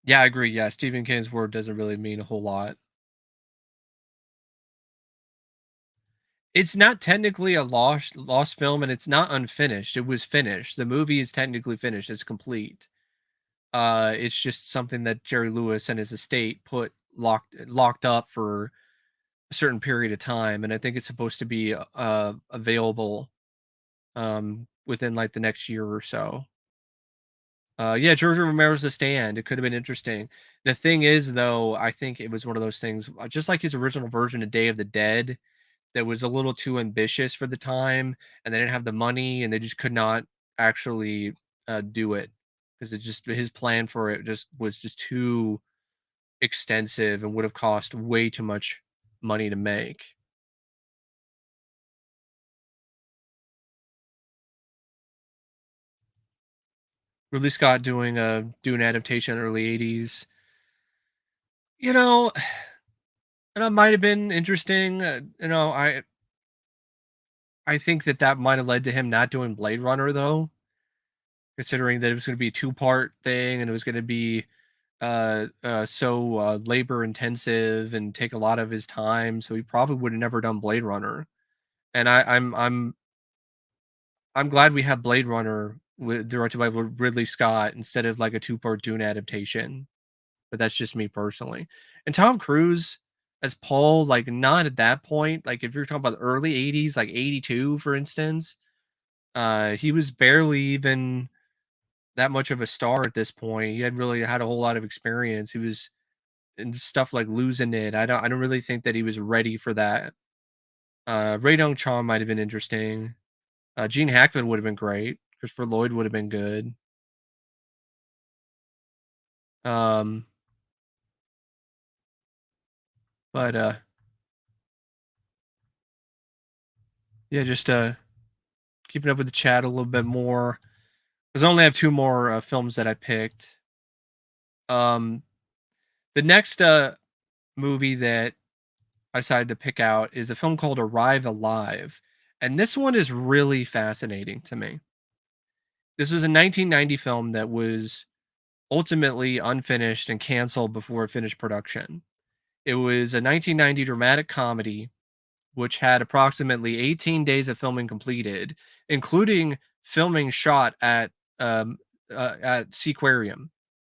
Yeah, I agree, yeah, Stephen King's word doesn't really mean a whole lot. It's not technically a lost film, and it's not unfinished, it was finished. The movie is technically finished, it's complete. It's just something that Jerry Lewis and his estate put locked up for a certain period of time, and I think it's supposed to be, available, within, like, the next year or so. Yeah, George Romero's The Stand, it could've been interesting. The thing is, though, I think it was one of those things, just like his original version of Day of the Dead, that was a little too ambitious for the time, and they didn't have the money, and they just could not actually, do it, because it just his plan for it just was just too extensive and would have cost way too much money to make. Ridley Scott doing a Dune adaptation early '80s, you know, and it might have been interesting, I think that that might have led to him not doing Blade Runner, though, considering that it was gonna be a two-part thing and it was gonna be, so, labor intensive and take a lot of his time, so he probably would have never done Blade Runner, and I'm glad we have Blade Runner directed by Ridley Scott instead of, like, a two-part Dune adaptation. But that's just me personally. And Tom Cruise as Paul, like, not at that point, like, if you're talking about the early '80s, like '82, for instance, he was barely even that much of a star at this point. He had really had a whole lot of experience. He was in stuff like Losing It. I don't really think that he was ready for that. Ray Dong Chong might have been interesting. Gene Hackman would have been great. Christopher Lloyd would have been good. Um, but yeah, just keeping up with the chat a little bit more. 'Cause I only have 2 more, films that I picked. Um, the next, movie that I decided to pick out is a film called Arrive Alive, and this one is really fascinating to me. This was a 1990 film that was ultimately unfinished and canceled before it finished production. It was a 1990 dramatic comedy which had approximately 18 days of filming completed, including filming shot at Seaquarium,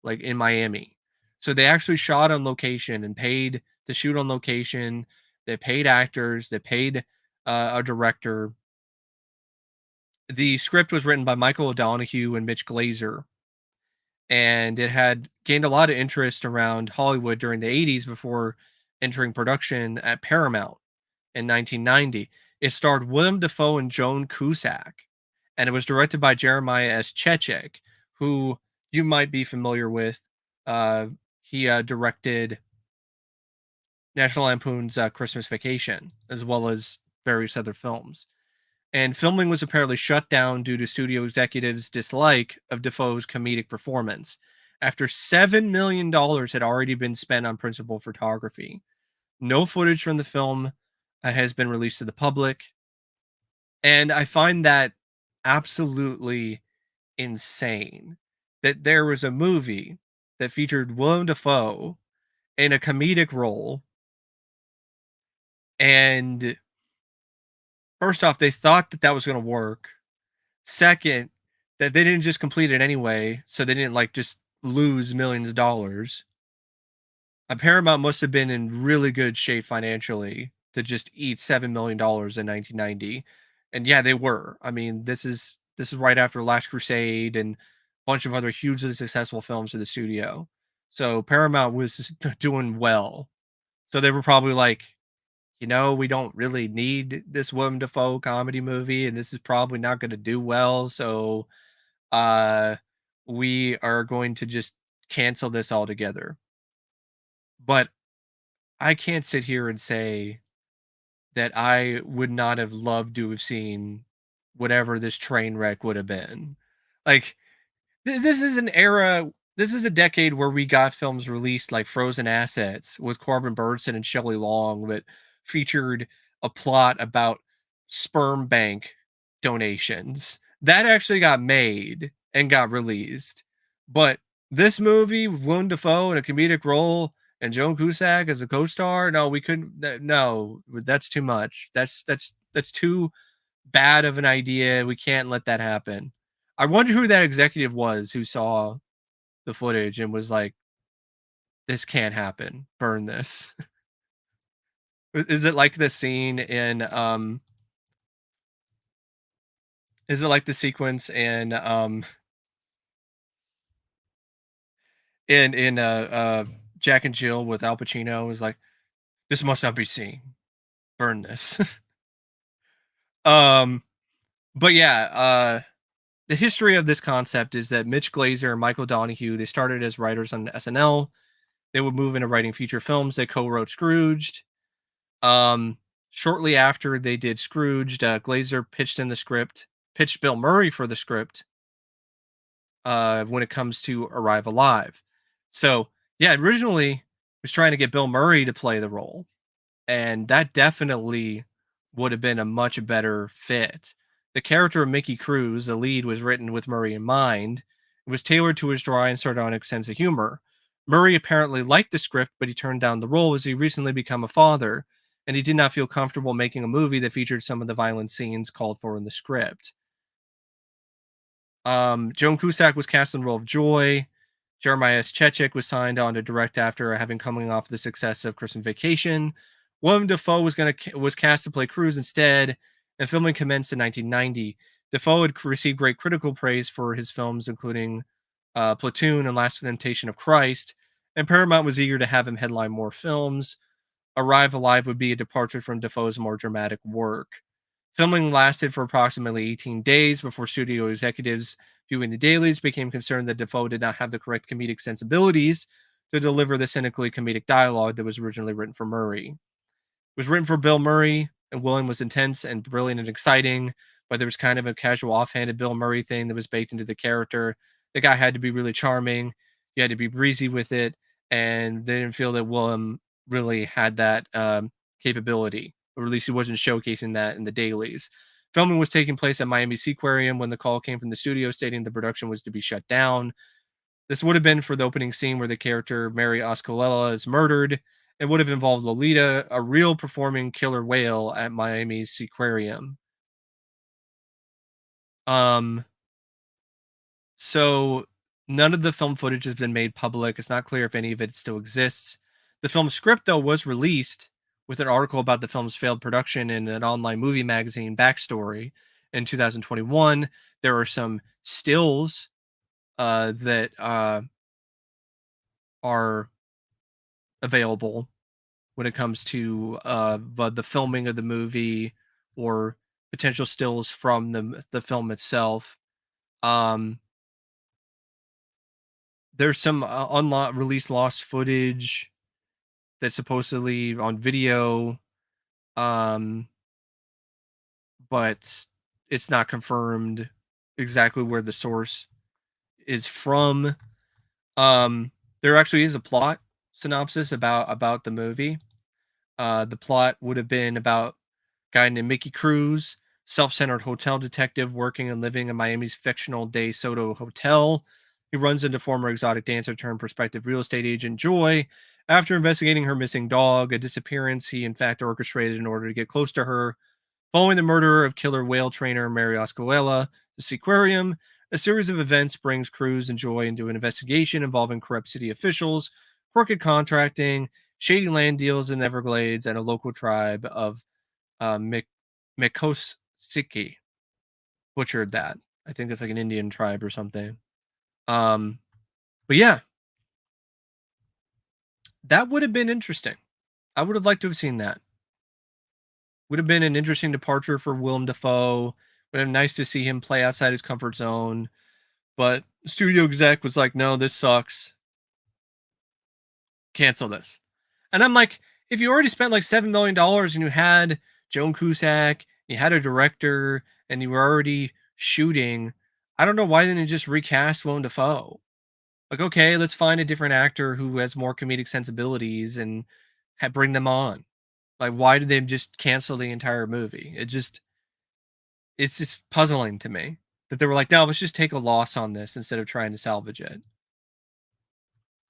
like in Miami. So they actually shot on location and paid to shoot on location. They paid actors. They paid a director. The script was written by Michael O'Donoghue and Mitch Glazer, and it had gained a lot of interest around Hollywood during the '80s before entering production at Paramount in 1990. It starred Willem Dafoe and Joan Cusack, and it was directed by Jeremiah S. Chechik, who you might be familiar with. Uh, he directed National Lampoon's Christmas Vacation, as well as various other films. And filming was apparently shut down due to studio executives' dislike of Defoe's comedic performance. After $7 million had already been spent on principal photography. No footage from the film has been released to the public. And I find that absolutely insane that there was a movie that featured Willem Dafoe in a comedic role. And first off, they thought that that was going to work. Second, that they didn't just complete it anyway, so they didn't like just lose millions of dollars. Paramount must have been in really good shape financially to just eat $7 million in 1990, and yeah, they were. I mean, this is right after Last Crusade and a bunch of other hugely successful films for the studio. So Paramount was doing well. So they were probably like, we don't really need this Willem Dafoe comedy movie, and this is probably not going to do well. So uh, we are going to just cancel this altogether. But I can't sit here and say that I would not have loved to have seen whatever this train wreck would have been. Like, this is an era. this is a decade where we got films released like Frozen Assets with Corbin Burnson and Shelley Long that featured a plot about sperm bank donations. That actually got made and got released. But this movie, with Willem Dafoe in a comedic role and Joan Cusack as a co-star, no, we couldn't. No, that's too much. That's too bad of an idea. We can't let that happen. I wonder who that executive was who saw the footage and was like, "This can't happen. Burn this." Is it like the scene in is it like the sequence in Jack and Jill with Al Pacino is like, "This must not be seen. Burn this." um but yeah, the history of this concept is that Mitch Glazer and Michael Donahue, they started as writers on SNL. They would move into writing feature films. They co-wrote Scrooged. Um, Shortly after they did Scrooged, Glazer pitched Bill Murray for the script when it comes to Arrive Alive. So, yeah, originally was trying to get Bill Murray to play the role, and that definitely would have been a much better fit. The character of Mickey Cruz, the lead, was written with Murray in mind. It was tailored to his dry and sardonic sense of humor. Murray apparently liked the script, but he turned down the role as he recently become a father, and he did not feel comfortable making a movie that featured some of the violent scenes called for in the script. Joan Cusack was cast in the role of Joy. Jeremiah S. Chechik was signed on to direct after having coming off the success of Christmas Vacation. Willem Dafoe was cast to play Cruz instead, and filming commenced in 1990. Dafoe had received great critical praise for his films, including Platoon and Last Temptation of Christ, and Paramount was eager to have him headline more films. Arrive Alive would be a departure from Dafoe's more dramatic work. Filming lasted for approximately 18 days before studio executives viewing the dailies became concerned that Defoe did not have the correct comedic sensibilities to deliver the cynically comedic dialogue that was originally written for Murray. It was written for Bill Murray, and William was intense and brilliant and exciting, but there was kind of a casual, offhanded Bill Murray thing that was baked into the character. The guy had to be really charming, you had to be breezy with it, and they didn't feel that Willem really had that capability, or at least he wasn't showcasing that in the dailies. Filming was taking place at Miami Seaquarium when the call came from the studio stating the production was to be shut down. This would have been for the opening scene where the character Mary Oscolella is murdered. It would have involved Lolita, a real performing killer whale at Miami's Seaquarium. Um, so none of the film footage has been made public. It's not clear if any of it still exists. The film script, though, was released with an article about the film's failed production in an online movie magazine, Backstory, in 2021. There are some stills that are available when it comes to the filming of the movie or potential stills from the film itself. Um, there's some released lost footage that's supposedly on video, um, but it's not confirmed exactly where the source is from. There actually is a plot synopsis about the movie. The plot would have been about a guy named Mickey Cruz, self-centered hotel detective working and living in Miami's fictional De Soto Hotel. He runs into former exotic dancer turned prospective real estate agent Joy. After investigating her missing dog, a disappearance he in fact orchestrated in order to get close to her. Following the murder of killer whale trainer Mary Oscoella, the Seaquarium, a series of events brings Cruz and Joy into an investigation involving corrupt city officials, crooked contracting, shady land deals in the Everglades, and a local tribe of Mikosiki. Butchered that. I think it's like an Indian tribe or something. Um, but yeah, that would have been interesting. I would have liked to have seen that. Would have been an interesting departure for Willem Dafoe. Would have been nice to see him play outside his comfort zone. But studio exec was like, no, this sucks. Cancel this. And I'm like, if you already spent like $7 million and you had Joan Cusack, you had a director, and you were already shooting, I don't know why didn't you just recast Willem Dafoe? Like, okay, let's find a different actor who has more comedic sensibilities and bring them on. Like, why did they just cancel the entire movie? It's just puzzling to me that they were like, no, let's just take a loss on this instead of trying to salvage it.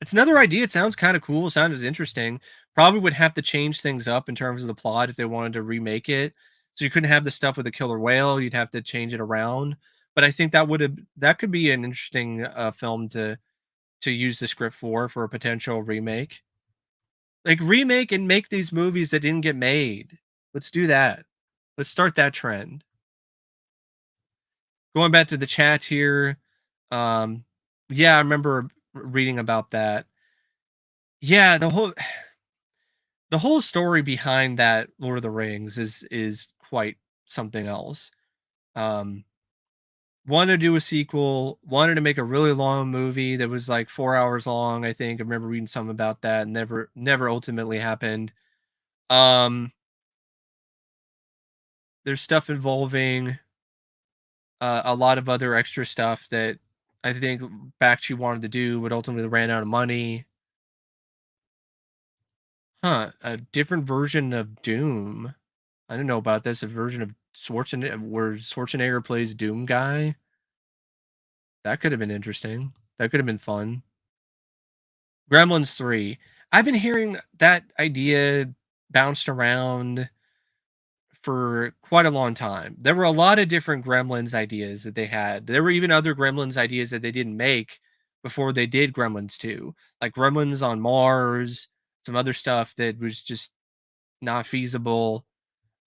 It's another idea. It sounds kind of cool. Sounds interesting. Probably would have to change things up in terms of the plot if they wanted to remake it. So you couldn't have the stuff with the killer whale. You'd have to change it around. But I think that could be an interesting film to use the script for a potential remake. Like remake and make these movies that didn't get made. Let's do that. Let's start that trend. Going back to the chat here. Um, yeah, I remember reading about that. Yeah, the whole story behind that Lord of the Rings is quite something else. Um, wanted to do a sequel, wanted to make a really long movie that was like 4 hours long. I think I remember reading something about that. Never ultimately happened. Um, there's stuff involving a lot of other extra stuff that I think Bakshi wanted to do, but ultimately ran out of money. Huh? A different version of Doom. I didn't know about this. A version of Schwarzenegger where Schwarzenegger plays Doom guy. That could have been interesting. That could have been fun. Gremlins 3. I've been hearing that idea bounced around for quite a long time. There were a lot of different Gremlins ideas that they had. There were even other Gremlins ideas that they didn't make before they did Gremlins 2, like Gremlins on Mars, some other stuff that was just not feasible.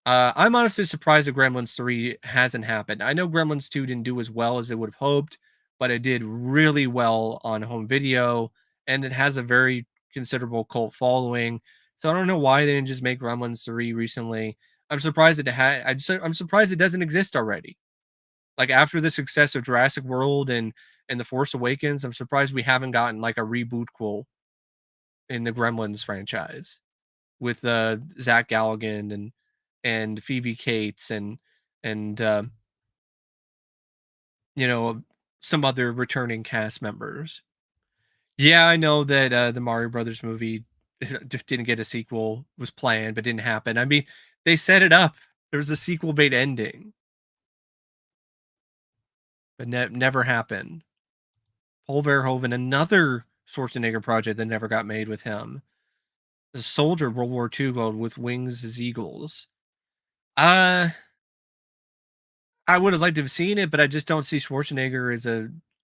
I'm honestly surprised that Gremlins 3 hasn't happened. I know Gremlins 2 didn't do as well as they would have hoped, but it did really well on home video, and it has a very considerable cult following. So I don't know why they didn't just make Gremlins 3 recently. I'm surprised I'm surprised it doesn't exist already. Like after the success of Jurassic World and The Force Awakens, I'm surprised we haven't gotten like a reboot quel in the Gremlins franchise with Zach Galligan and Phoebe Cates and you know some other returning cast members. Yeah, I know that the Mario Brothers movie didn't get a sequel, was planned but didn't happen. I mean, they set it up. There was a sequel bait ending, but never happened. Paul Verhoeven, another Schwarzenegger project that never got made with him. The Soldier World War II called With Wings as Eagles. Uh I would have liked to have seen it, but I just don't see Schwarzenegger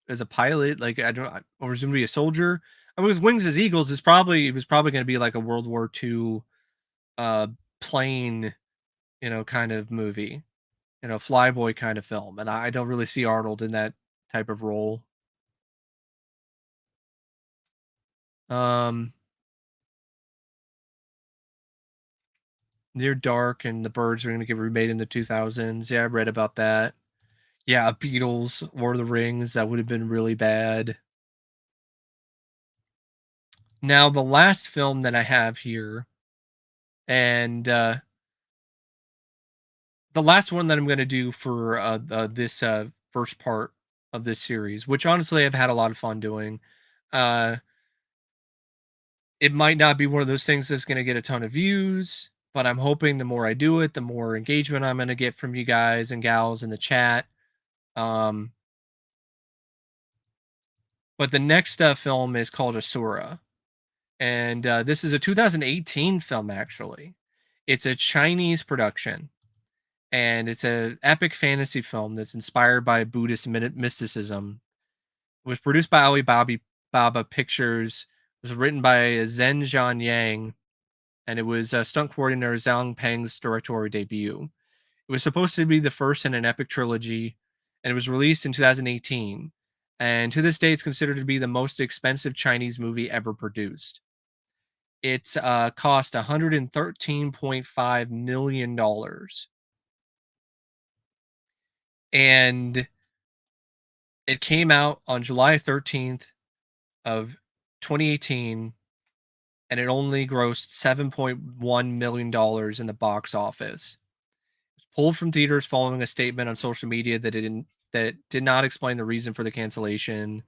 as a pilot. Like I don't, or he's going to be a soldier. I mean, with Wings as Eagles, it was probably going to be like a World War II uh plane, kind of movie, flyboy kind of film, and I don't really see Arnold in that type of role. Um, Near Dark and The Birds are going to get remade in the 2000s. Yeah, I read about that. Yeah, Beatles, Lord of the Rings, that would have been really bad. Now, the last film that I have here, and the last one that I'm going to do for this first part of this series, which honestly I've had a lot of fun doing. Uh, it might not be one of those things that's going to get a ton of views, but I'm hoping the more I do it, the more engagement I'm going to get from you guys and gals in the chat. Um, but the next film is called Asura, and this is a 2018 film. Actually, it's a Chinese production and it's a epic fantasy film that's inspired by Buddhist mysticism. It was produced by Alibaba Pictures. It was written by Zen Zhan Yang, and it was stunt coordinator Zhang Peng's directorial debut. It was supposed to be the first in an epic trilogy, and it was released in 2018. And to this day, it's considered to be the most expensive Chinese movie ever produced. It's cost $113.5 million, and it came out on July 13th of 2018, and it only grossed $7.1 million in the box office. It was pulled from theaters following a statement on social media that did not explain the reason for the cancellation.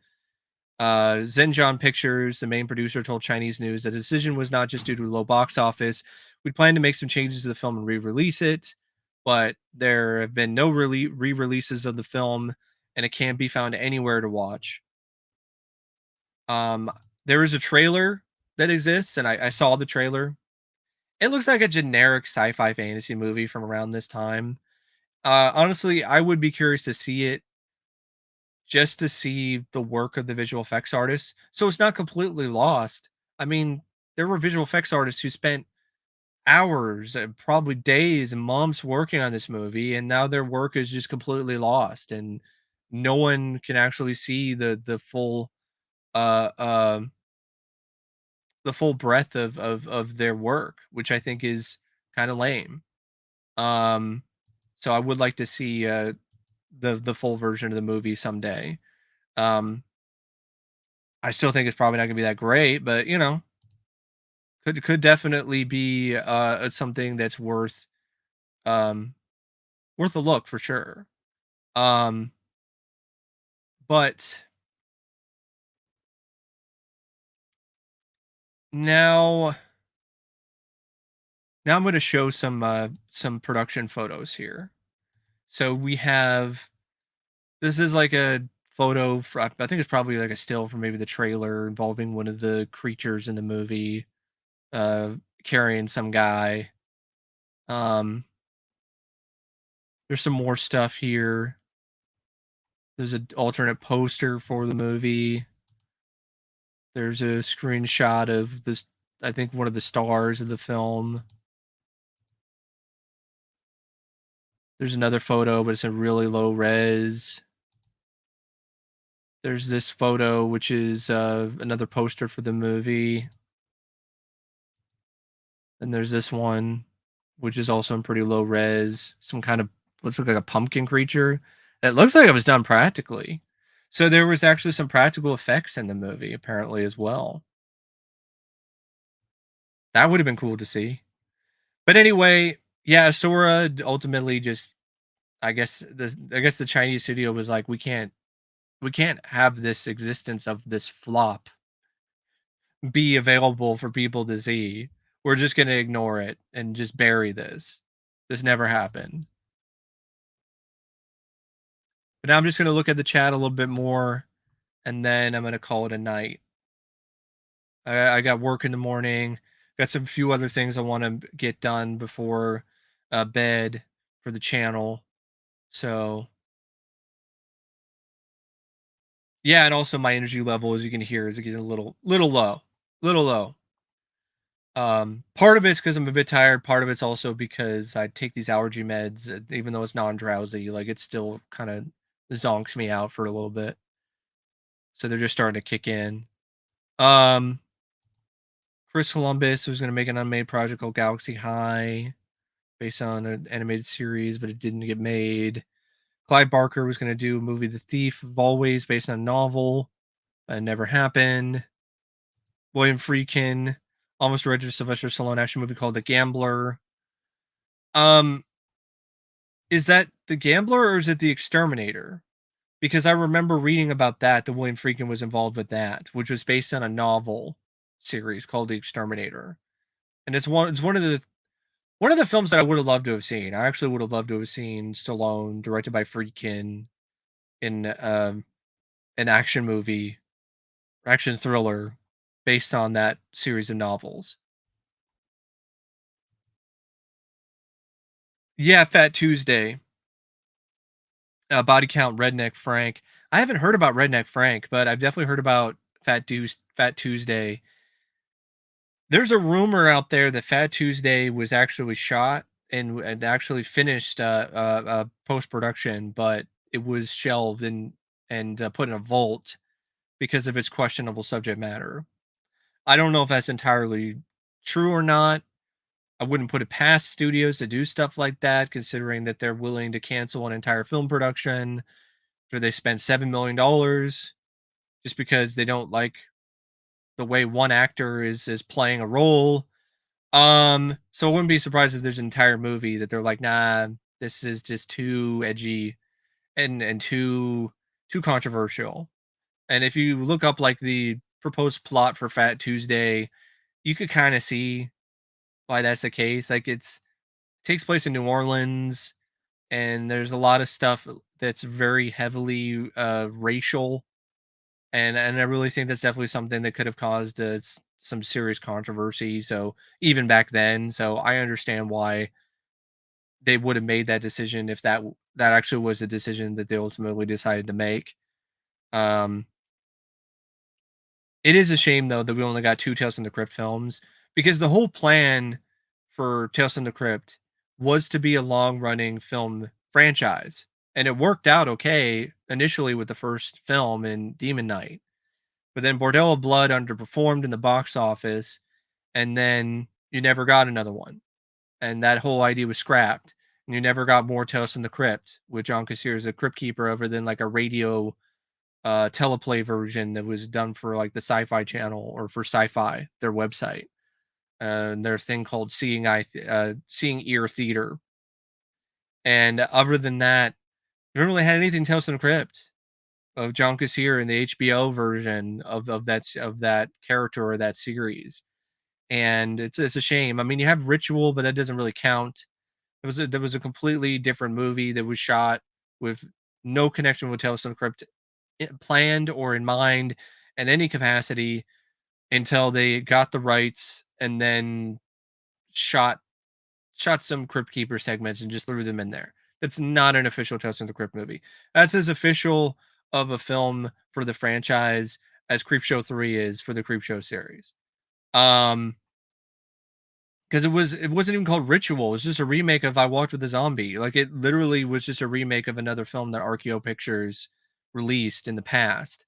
Zenjon Pictures, the main producer, told Chinese news the decision was not just due to low box office. We plan to make some changes to the film and re-release it, but there have been no re-releases of the film, and it can't be found anywhere to watch. Um, there is a trailer that exists, and I saw the trailer. It looks like a generic sci-fi fantasy movie from around this time. Honestly, I would be curious to see it just to see the work of the visual effects artists. So it's not completely lost. I mean, there were visual effects artists who spent hours and probably days and months working on this movie, and now their work is just completely lost, and no one can actually see uh um the full breadth of their work, which I think is kind of lame. Um, so I would like to see the full version of the movie someday. Um, I still think it's probably not gonna be that great, but could definitely be something that's um worth a look for sure. Um, but now now I'm gonna show some production photos here. So we have this is like a photo for I think it's probably like a still from maybe the trailer involving one of the creatures in the movie uh carrying some guy. Um there's some more stuff here. There's an alternate poster for the movie. There's a screenshot of this, I think one of the stars of the film. There's another photo, but it's a really low res. There's this photo, which is another poster for the movie. And there's this one, which is also in pretty low res. Some kind of looks like a pumpkin creature. It looks like it was done practically. So there was actually some practical effects in the movie, apparently as well. That would have been cool to see. But anyway, yeah, Asura ultimately just I guess the Chinese studio was like, we can't have this existence of this flop be available for people to see. We're just gonna ignore it and just bury this. This never happened. But now I'm just gonna look at the chat a little bit more, and then I'm gonna call it a night. I got work in the morning. Got some few other things I want to get done before bed for the channel. So yeah, and also my energy level, as you can hear, is getting a little low, little low. Part of it's because I'm a bit tired. Part of it's also because I take these allergy meds, even though it's non-drowsy. Like it still kind of zonks me out for a little bit. So they're just starting to kick in. Um, Chris Columbus was going to make an unmade project called Galaxy High, based on an animated series, but it didn't get made. Clive Barker was going to do a movie, The Thief of Always, based on a novel. It never happened. William Friedkin almost directed a Sylvester Stallone action movie called The Gambler. Um, is that The Gambler or is it The Exterminator? Because I remember reading about that. The William Friedkin was involved with that, which was based on a novel series called The Exterminator, and it's one of the films that I would have loved to have seen. I actually would have loved to have seen Stallone directed by Friedkin in an action movie, action thriller based on that series of novels. Yeah, Fat Tuesday, Body Count, Redneck Frank. I haven't heard about Redneck Frank, but I've definitely heard about Fat Tuesday. There's a rumor out there that Fat Tuesday was actually shot and actually finished post production, but it was shelved and put in a vault because of its questionable subject matter. I don't know if that's entirely true or not. I wouldn't put it past studios to do stuff like that, considering that they're willing to cancel an entire film production after they spent $7 million just because they don't like the way one actor is playing a role. So I wouldn't be surprised if there's an entire movie that they're like, nah, this is just too edgy and too controversial. And if you look up like the proposed plot for Fat Tuesday, you could kind of see why that's the case. Like takes place in New Orleans, and there's a lot of stuff that's very heavily racial, and I really think that's definitely something that could have caused some serious controversy. So even back then, so I understand why they would have made that decision if that actually was a decision that they ultimately decided to make. Um, it is a shame though that we only got two Tales from the Crypt films because the whole plan for Tales from the Crypt was to be a long running film franchise, and it worked out okay initially with the first film in Demon Knight. But then Bordello of Blood underperformed in the box office, and then you never got another one. And that whole idea was scrapped. And you never got more Tales from the Crypt with John Kassir as a crypt keeper other than like a radio teleplay version that was done for like the Sci-Fi Channel or for Sci-Fi, their website. And their thing called Seeing Ear Theater. And other than that, you haven't really had anything Tales from the Crypt of John Kassir in the HBO version of that character or that series, and it's a shame. I mean, you have Ritual, but that doesn't really count. There was a completely different movie that was shot with no connection with Tales from the Crypt planned or in mind in any capacity until they got the rights and then shot some Crypt Keeper segments and just threw them in there. That's not an official Tales from the Crypt movie. That's as official of a film for the franchise as Creepshow 3 is for the Creepshow series. Um, because it wasn't even called Ritual. It was just a remake of I Walked with a Zombie. Like it literally was just a remake of another film that RKO Pictures released in the past.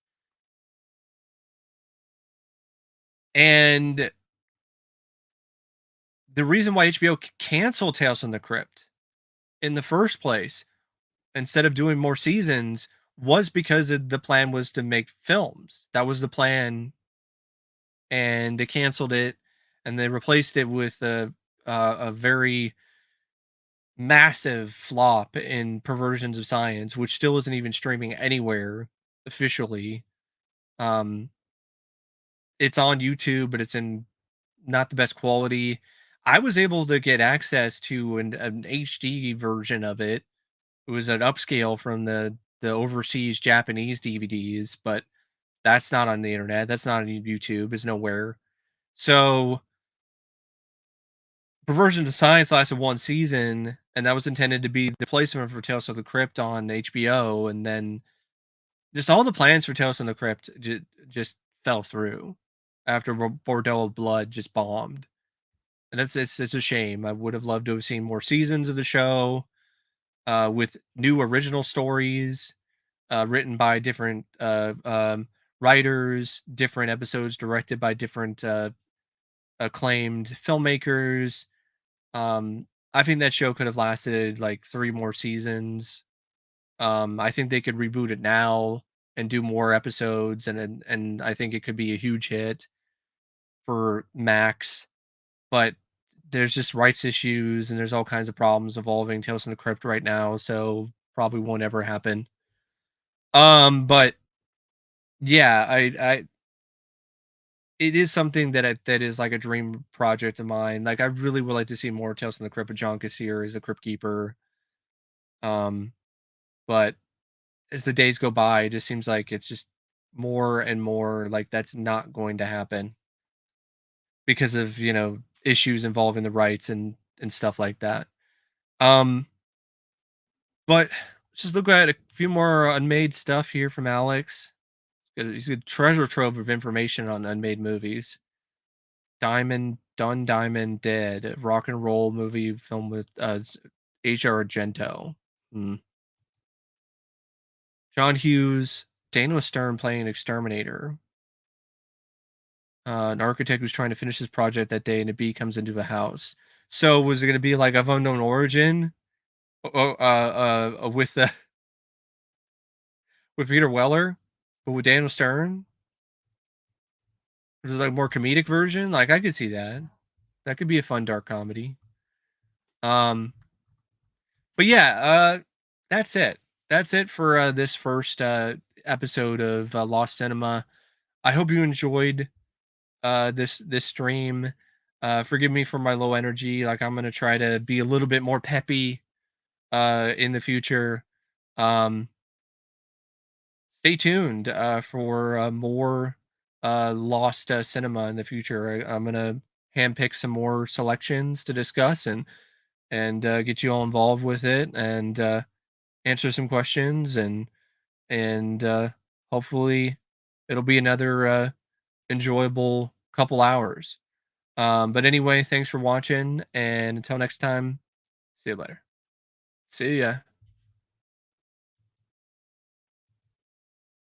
And the reason why HBO canceled Tales from the Crypt in the first place instead of doing more seasons was because the plan was to make films. That was the plan, and they canceled it, and they replaced it with a very massive flop in Perversions of Science, which still isn't even streaming anywhere officially. Um, it's on YouTube, but it's in not the best quality. I was able to get access to an HD version of it. It was an upscale from the overseas Japanese DVDs, but that's not on the internet. That's not on YouTube. It's nowhere. So Perversion to Science lasted one season, and that was intended to be the placement for Tales of the Crypt on HBO, and then just all the plans for Tales from the Crypt just fell through after Bordeaux of Blood just bombed. And it's a shame. I would have loved to have seen more seasons of the show with new original stories written by different writers, different episodes directed by different acclaimed filmmakers. I think that show could have lasted like 3 more seasons. I think they could reboot it now and do more episodes, and I think it could be a huge hit for Max. But there's just rights issues and there's all kinds of problems involving Tales from the Crypt right now, so probably won't ever happen. But yeah, I it is something that is like a dream project of mine. Like I really would like to see more Tales from the Crypt with John Kassir as a Crypt Keeper. Um, but as the days go by, it just seems like it's just more and more like that's not going to happen because of, issues involving the rights and stuff like that. Um, but let's just look at a few more unmade stuff here from Alex. He's a treasure trove of information on unmade movies. Diamond Dead, a rock and roll movie film with Asia Argento. Hmm. John Hughes, Daniel Stern playing Exterminator. An architect who's trying to finish his project that day, and a bee comes into the house. So was it going to be like of unknown origin, with with Peter Weller, but with Daniel Stern? Was it like more comedic version? Like I could see that. That could be a fun dark comedy. Um, but yeah, that's it. That's it for this first episode of Lost Cinema. I hope you enjoyed this stream. Forgive me for my low energy. Like I'm gonna try to be a little bit more peppy in the future. Um, Stay tuned for more Lost Cinema in the future. I'm gonna handpick some more selections to discuss and get you all involved with it and answer some questions and hopefully it'll be another enjoyable couple hours. But anyway, thanks for watching, and until next time, see you later. See ya.